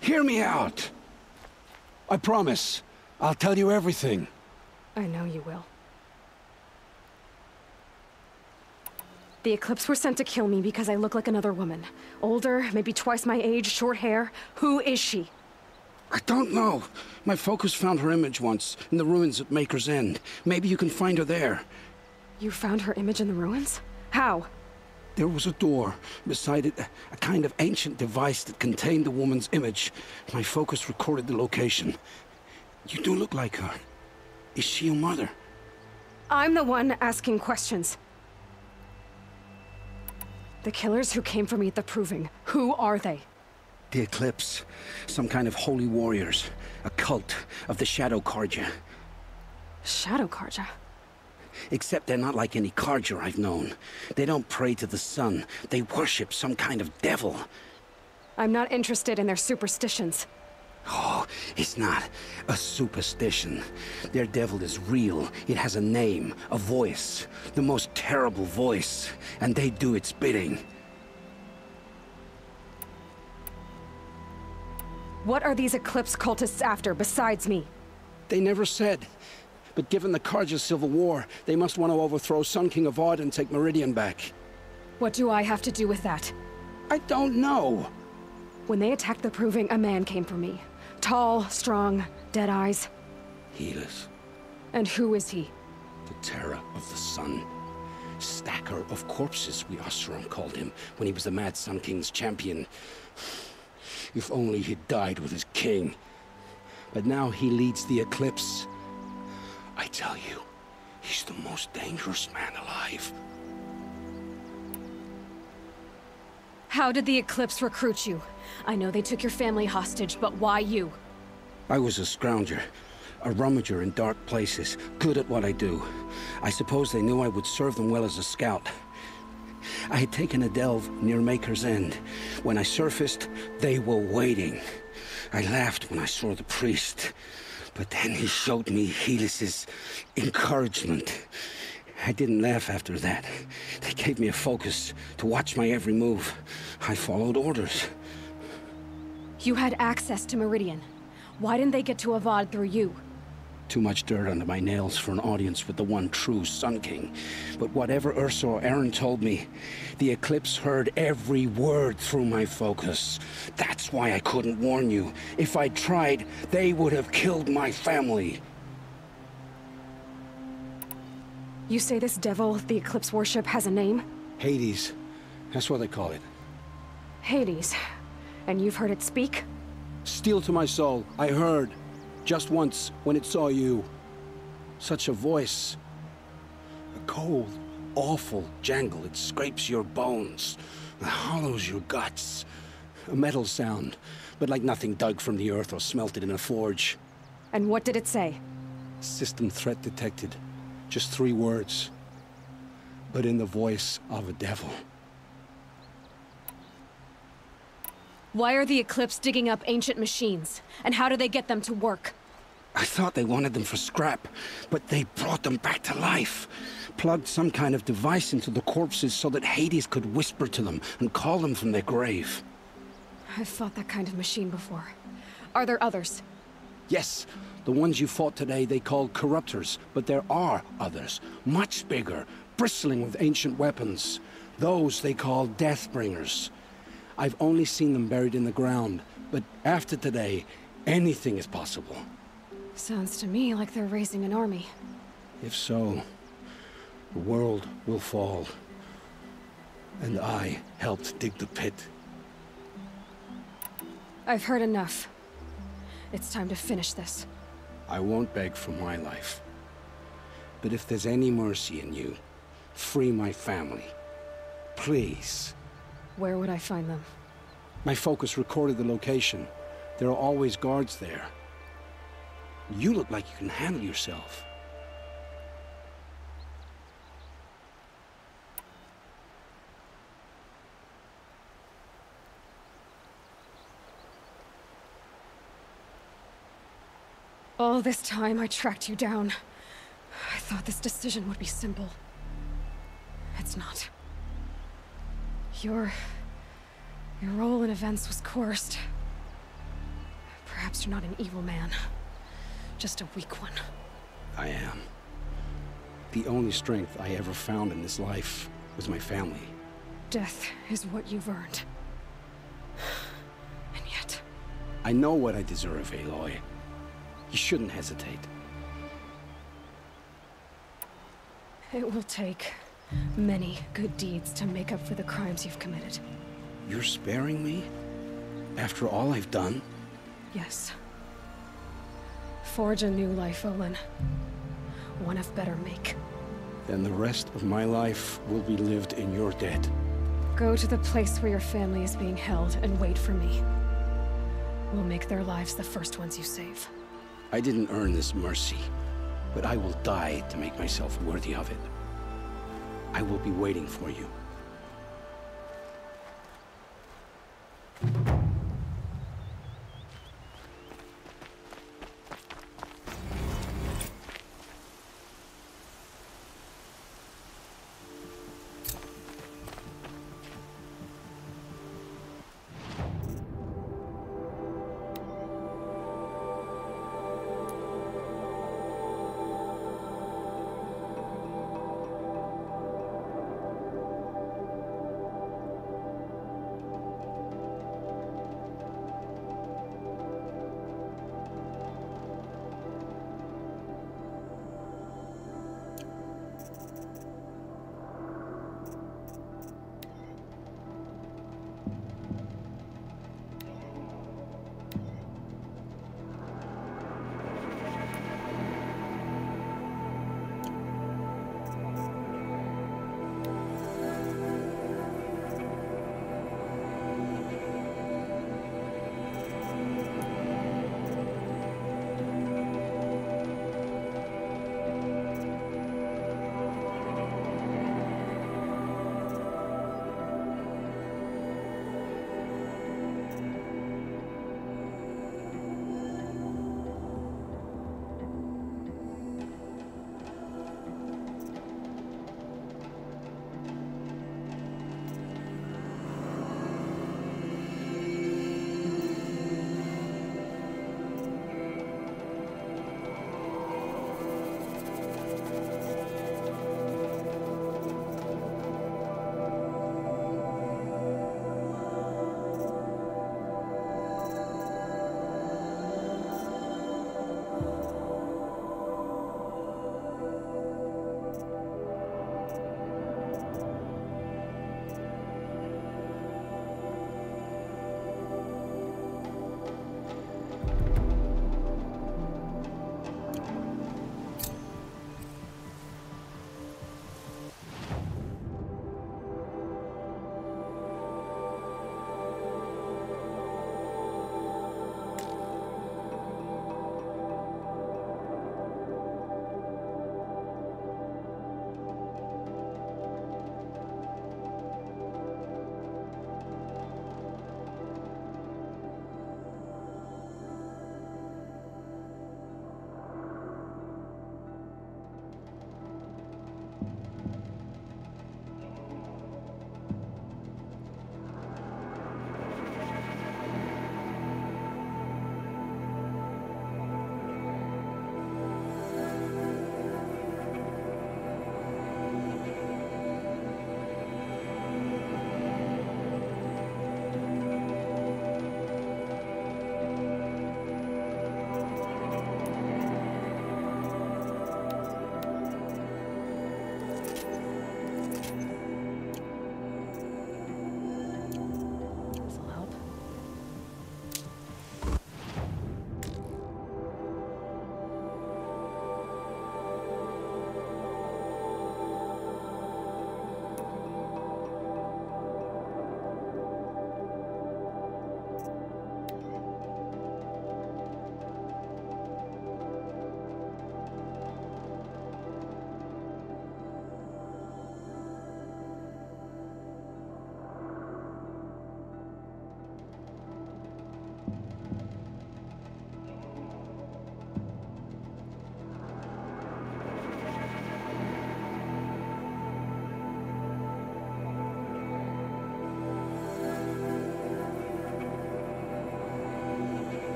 S2: Hear me out! I promise. I'll tell you everything.
S4: I know you will. The Eclipse were sent to kill me because I look like another woman. Older, maybe twice my age, short hair. Who is she?
S2: I don't know. My focus found her image once, in the ruins at Maker's End. Maybe you can find her there.
S4: You found her image in the ruins? How?
S2: There was a door. Beside it, a kind of ancient device that contained the woman's image. My focus recorded the location. You do look like her. Is she your mother?
S4: I'm the one asking questions. The killers who came for me at the Proving, who are they?
S2: The Eclipse. Some kind of holy warriors. A cult of the Shadow Carja.
S4: Shadow Carja?
S2: Except they're not like any Carja I've known. They don't pray to the sun. They worship some kind of devil.
S4: I'm not interested in their superstitions.
S2: Oh, it's not a superstition. Their devil is real. It has a name, a voice. The most terrible voice. And they do its bidding.
S4: What are these Eclipse cultists after, besides me?
S2: They never said. But given the Carja Civil War, they must want to overthrow Sun King Avad and take Meridian back.
S4: What do I have to do with that?
S2: I don't know.
S4: When they attacked the Proving, a man came for me. Tall, strong, dead eyes.
S2: Helis.
S4: And who is he?
S2: The Terror of the Sun. Stacker of corpses, we Oseram called him, when he was the Mad Sun King's champion. If only he'd died with his king. But now he leads the Eclipse. I tell you, he's the most dangerous man alive.
S4: How did the Eclipse recruit you? I know they took your family hostage, but why you?
S2: I was a scrounger, a rummager in dark places, good at what I do. I suppose they knew I would serve them well as a scout. I had taken a delve near Maker's End. When I surfaced, they were waiting. I laughed when I saw the priest. But then he showed me Helis's encouragement. I didn't laugh after that. They gave me a focus to watch my every move. I followed orders.
S4: You had access to Meridian. Why didn't they get to Avad through you?
S2: Too much dirt under my nails for an audience with the one true Sun King. But whatever Ursa or Aaron told me, the Eclipse heard every word through my focus. That's why I couldn't warn you. If I'd tried, they would have killed my family.
S4: You say this devil the Eclipse worship has a name?
S2: Hades. That's what they call it.
S4: Hades. And you've heard it speak?
S2: Steel to my soul, I heard. Just once, when it saw you. Such a voice. A cold, awful jangle. It scrapes your bones. It hollows your guts. A metal sound, but like nothing dug from the earth or smelted in a forge.
S4: And what did it say?
S2: System threat detected. Just 3 words. But in the voice of a devil.
S4: Why are the Eclipse digging up ancient machines? And how do they get them to work?
S2: I thought they wanted them for scrap, but they brought them back to life. Plugged some kind of device into the corpses so that Hades could whisper to them and call them from their grave.
S4: I've fought that kind of machine before. Are there others?
S2: Yes, the ones you fought today they called corruptors, but there are others, much bigger, bristling with ancient weapons. Those they call Deathbringers. I've only seen them buried in the ground, but after today, anything is possible.
S4: Sounds to me like they're raising an army.
S2: If so, the world will fall. And I helped dig the pit.
S4: I've heard enough. It's time to finish this.
S2: I won't beg for my life. But if there's any mercy in you, free my family. Please.
S4: Where would I find them?
S2: My focus recorded the location. There are always guards there. You look like you can handle yourself.
S4: All this time I tracked you down. I thought this decision would be simple. It's not. Your role in events was coerced. Perhaps you're not an evil man. Just a weak one.
S2: I am. The only strength I ever found in this life was my family.
S4: Death is what you've earned. And yet...
S2: I know what I deserve, Aloy. You shouldn't hesitate.
S4: It will take many good deeds to make up for the crimes you've committed.
S2: You're sparing me? After all I've done?
S4: Yes. Forge a new life, Olin. One of better make.
S2: Then the rest of my life will be lived in your debt.
S4: Go to the place where your family is being held and wait for me. We'll make their lives the first ones you save.
S2: I didn't earn this mercy, but I will die to make myself worthy of it. I will be waiting for you.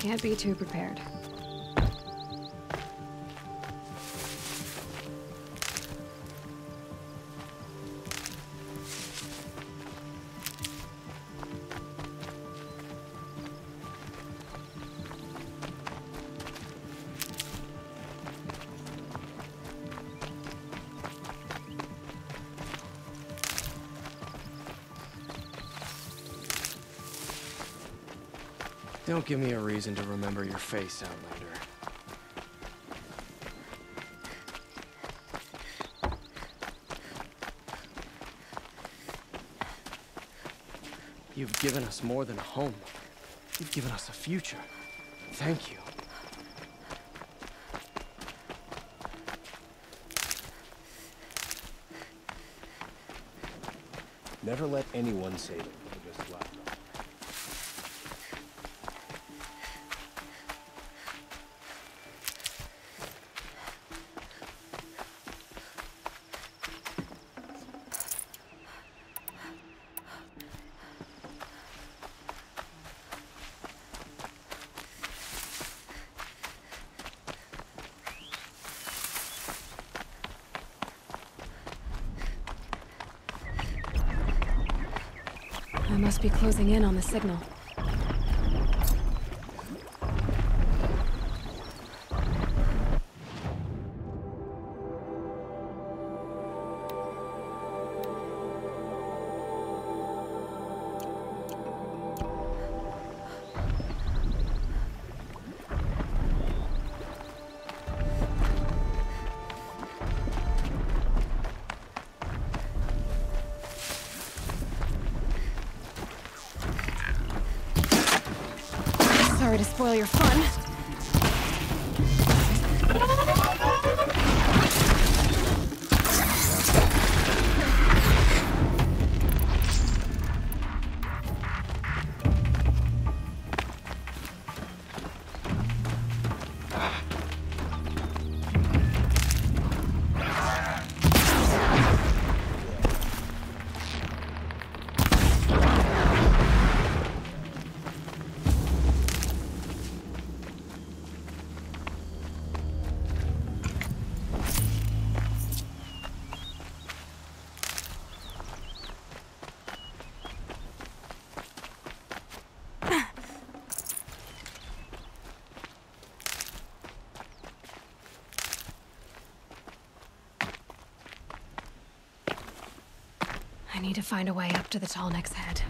S4: Can't be too prepared.
S21: Don't give me a reason to remember your face, Outlander. You've given us more than a home. You've given us a future. Thank you.
S19: Never let anyone say that you just left.
S4: I must be closing in on the signal. Sorry to spoil your fun. I need to find a way up to the tall neck's head.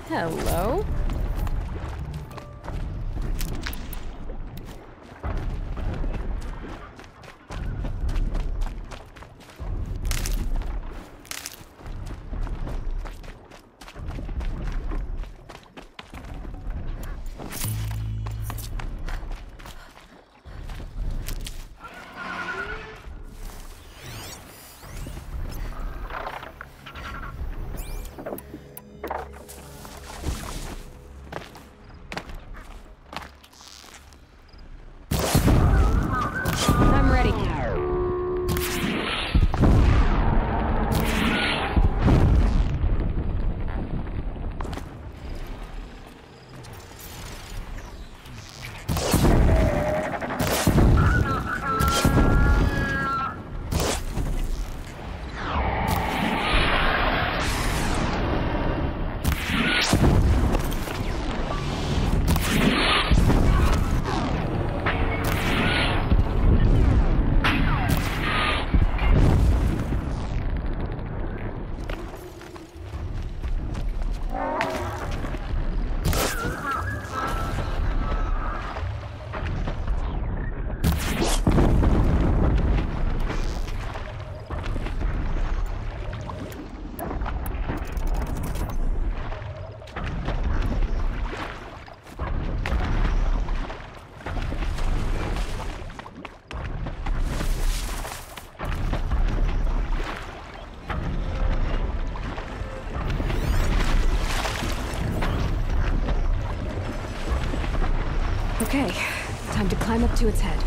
S12: Hello? I'm ready. Okay, time to climb up to its head.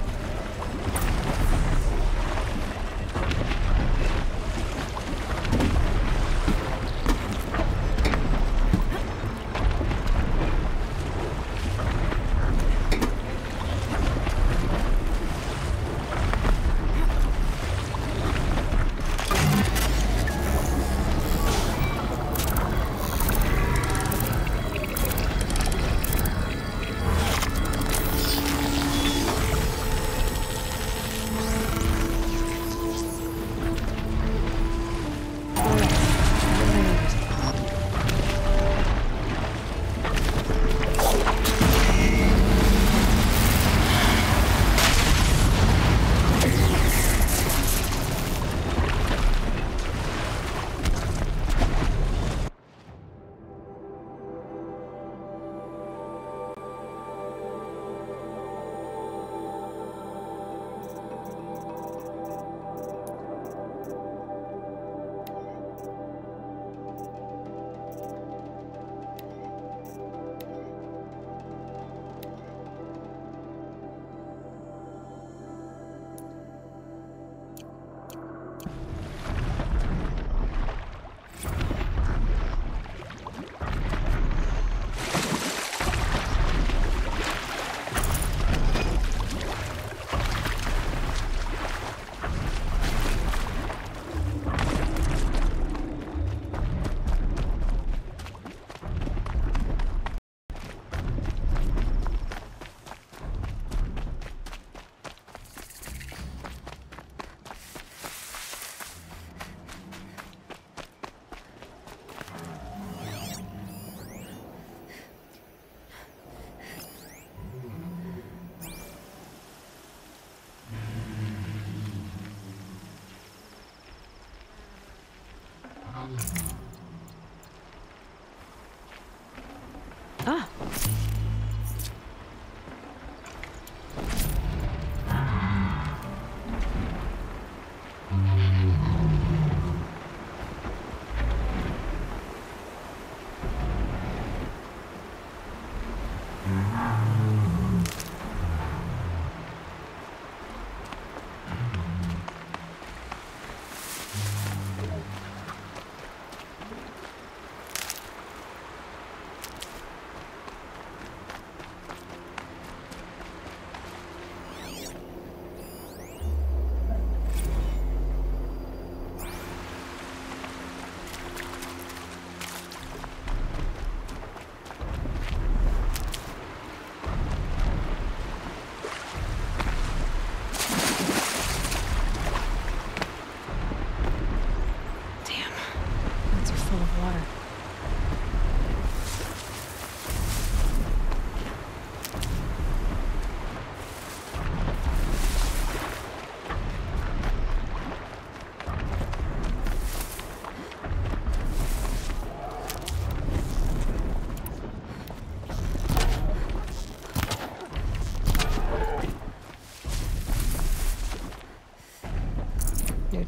S12: Ah.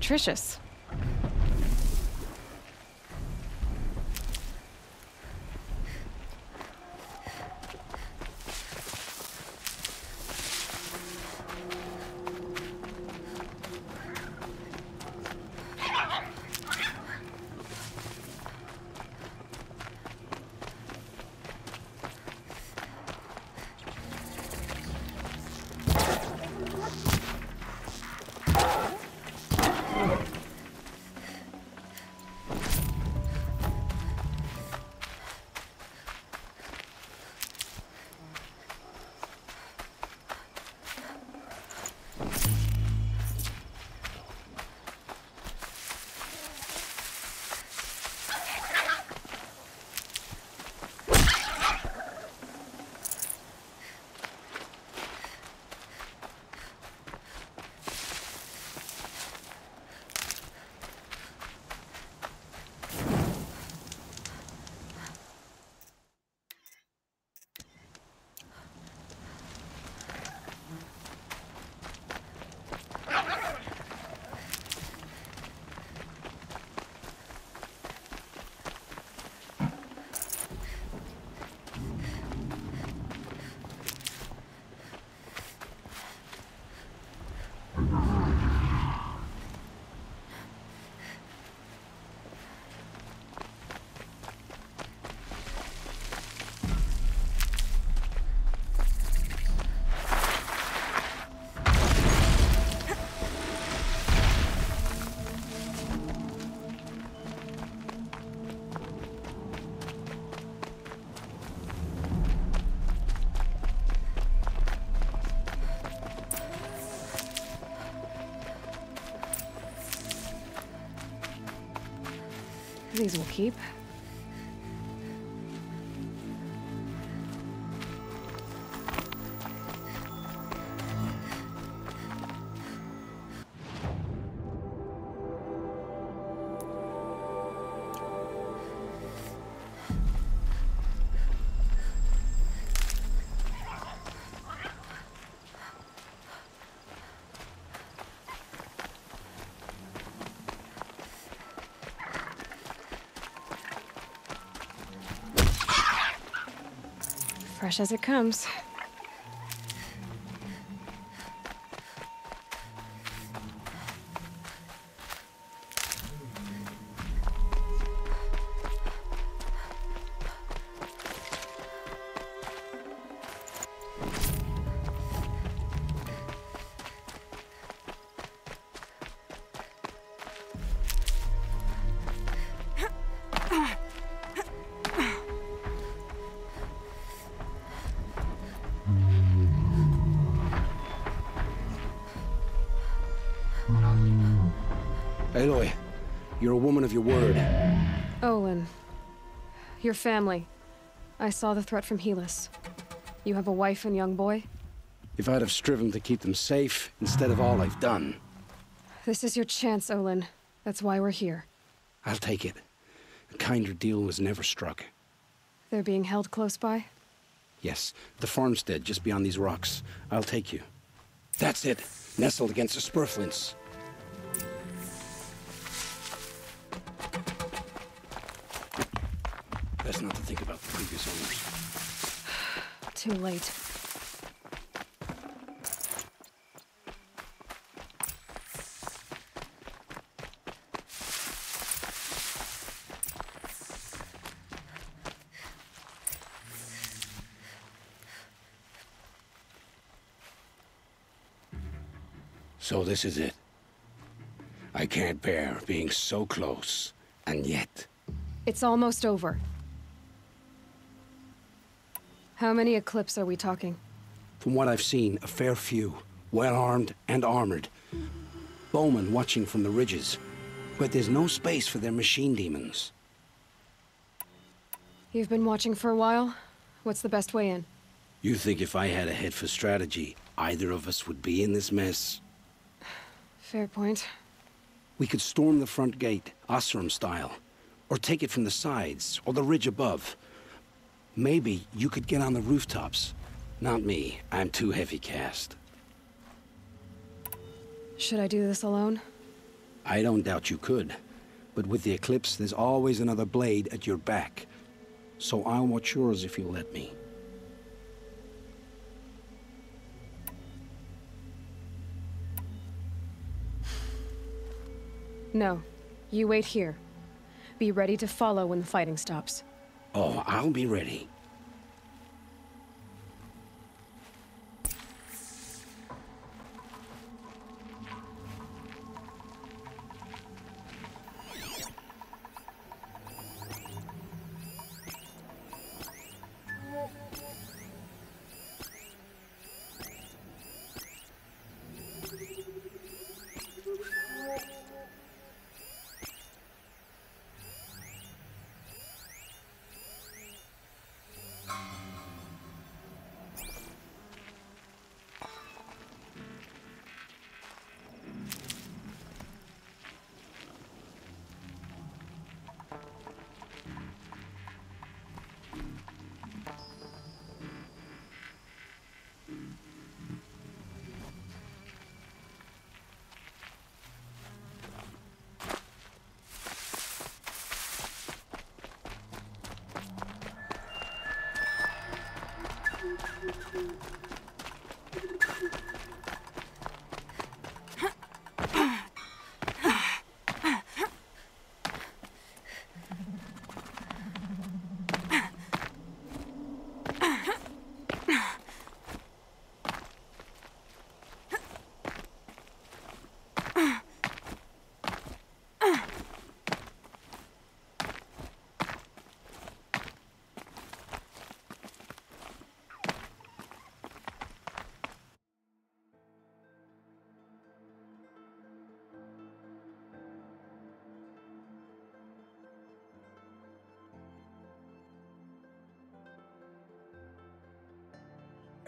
S4: nutritious. These will keep. Fresh as it comes.
S2: Aloy, you're a woman of your word.
S4: Olin. Your family. I saw the threat from Helis. You have a wife and young boy?
S2: If I'd have striven to keep them safe, instead of all I've done.
S4: This is your chance, Olin. That's why we're here.
S2: I'll take it. A kinder deal was never struck.
S4: They're being held close by?
S2: Yes, the farmstead just beyond these rocks. I'll take you. That's it. Nestled against the spurflints. Best not to think about the previous owners.
S4: Too late.
S2: So this is it. I can't bear being so close, and yet...
S4: It's almost over. How many Eclipse are we talking?
S2: From what I've seen, a fair few. Well-armed and armored. Bowmen watching from the ridges. But there's no space for their machine demons.
S4: You've been watching for a while? What's the best way in?
S2: You think if I had a head for strategy, either of us would be in this mess?
S4: Fair point.
S2: We could storm the front gate, Osram style. Or take it from the sides, or the ridge above. Maybe you could get on the rooftops. Not me. I'm too heavy cast.
S4: Should I do this alone?
S2: I don't doubt you could. But with the Eclipse, there's always another blade at your back. So I'll watch yours if you let me.
S4: No. You wait here. Be ready to follow when the fighting stops.
S2: Oh, I'll be ready.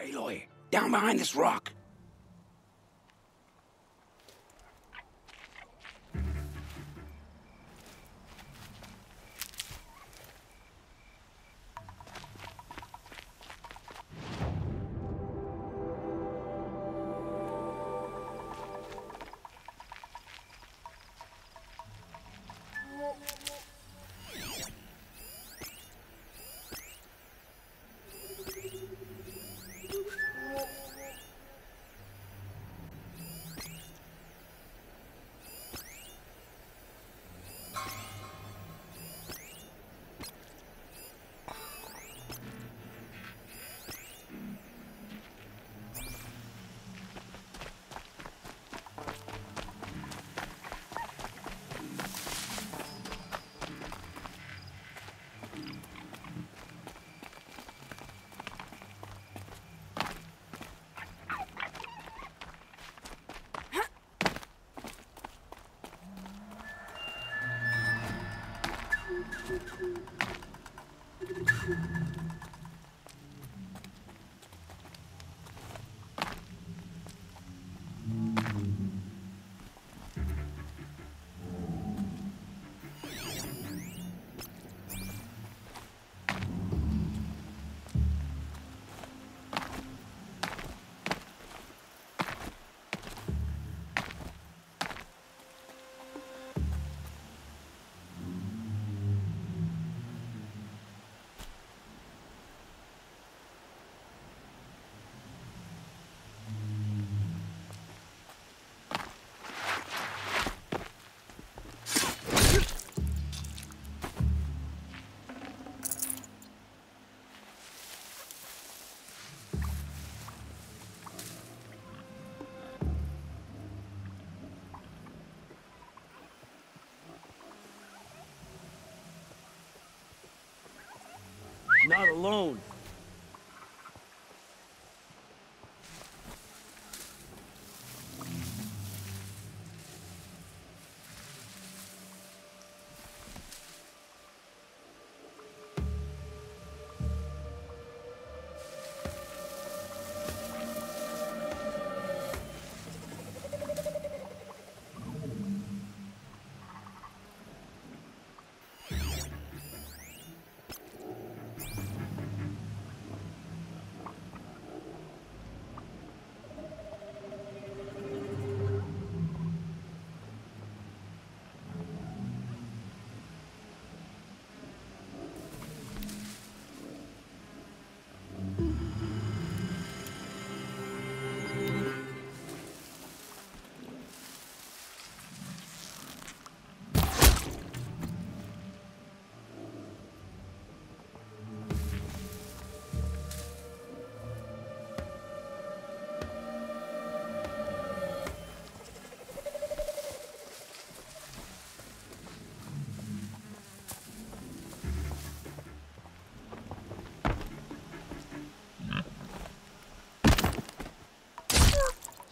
S2: Aloy, down behind this rock.
S14: Not alone.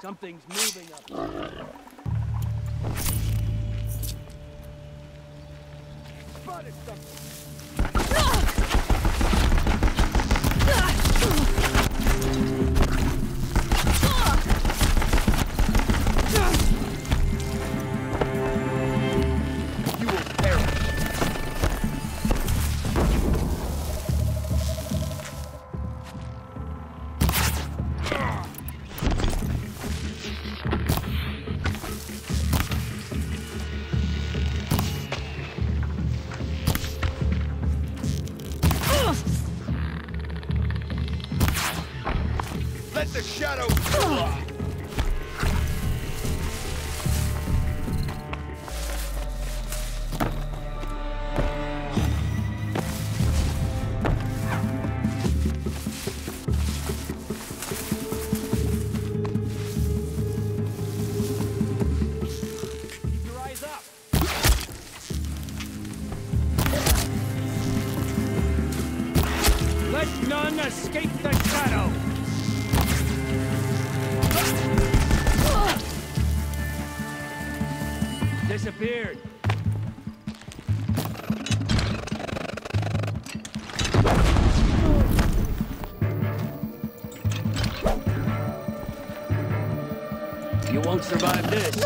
S2: Something's moving up there. Spotted something. You will perish.
S20: Let the shadow.
S2: Keep your eyes up. Let none escape the shadow. Disappeared. You won't survive this.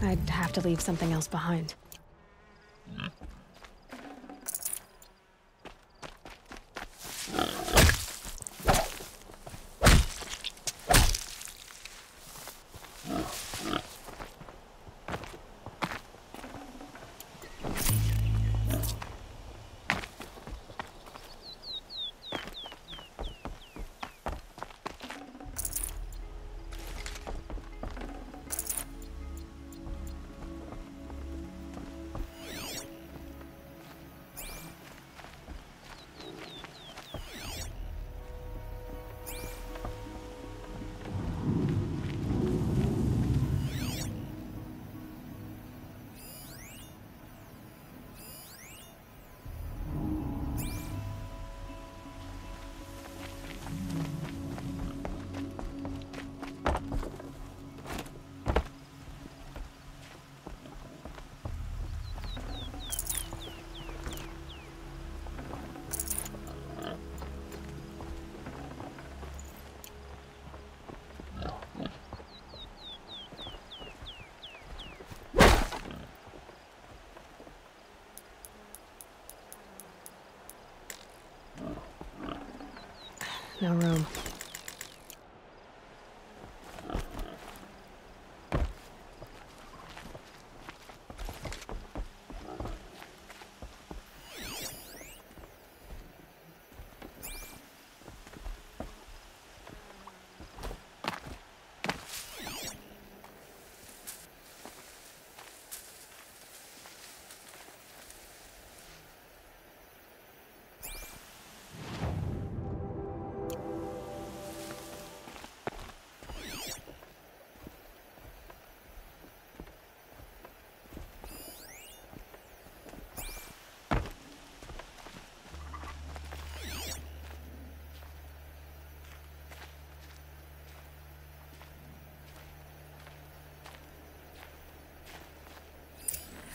S4: I'd have to leave something else behind. No room.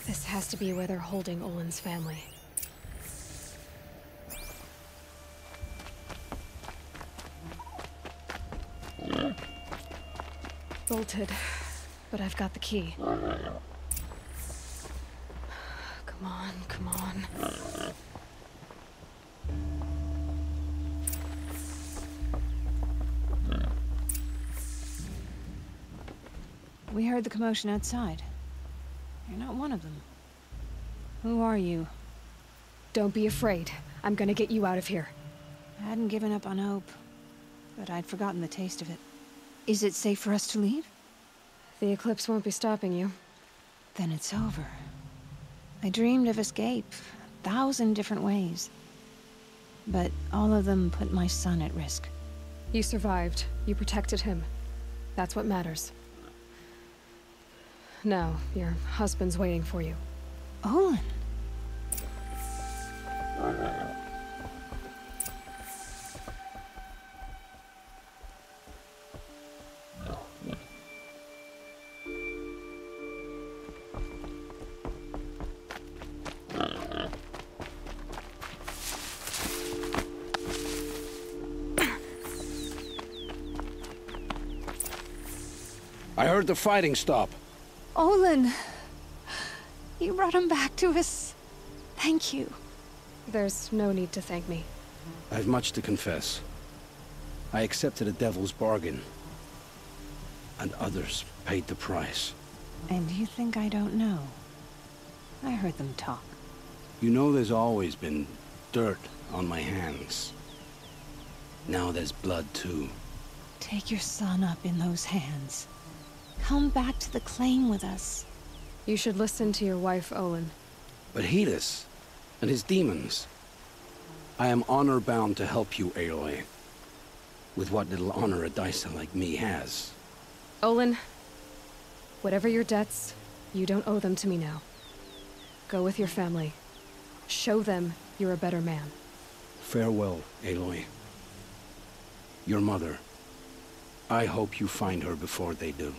S4: This has to be where they're holding Olin's family. Bolted, but I've got the key. Come on, come on.
S7: We heard the commotion outside. You're not one of them. Who are you?
S4: Don't be afraid. I'm gonna get you out of here.
S7: I hadn't given up on hope, but I'd forgotten the taste of it. Is it safe for us to leave?
S4: The eclipse won't be stopping you.
S17: Then it's over. I dreamed of escape, 1,000 different ways. But all of them put my son at risk.
S4: You survived. You protected him. That's what matters. Now, your husband's waiting for you.
S17: Olin!
S2: I heard the fighting stop.
S17: Olin! You brought him back to us. Thank you.
S4: There's no need to thank me.
S2: I have much to confess. I accepted a devil's bargain. And others paid the price.
S17: And you think I don't know? I heard them talk.
S2: You know there's always been dirt on my hands. Now there's blood too.
S17: Take your son up in those hands. Come back to the claim with us.
S4: You should listen to your wife, Olin.
S2: But Hedis and his demons. I am honor-bound to help you, Aloy. With what little honor a Dyson like me has.
S4: Olin, whatever your debts, you don't owe them to me now. Go with your family. Show them you're a better man.
S2: Farewell, Aloy. Your mother. I hope you find her before they do.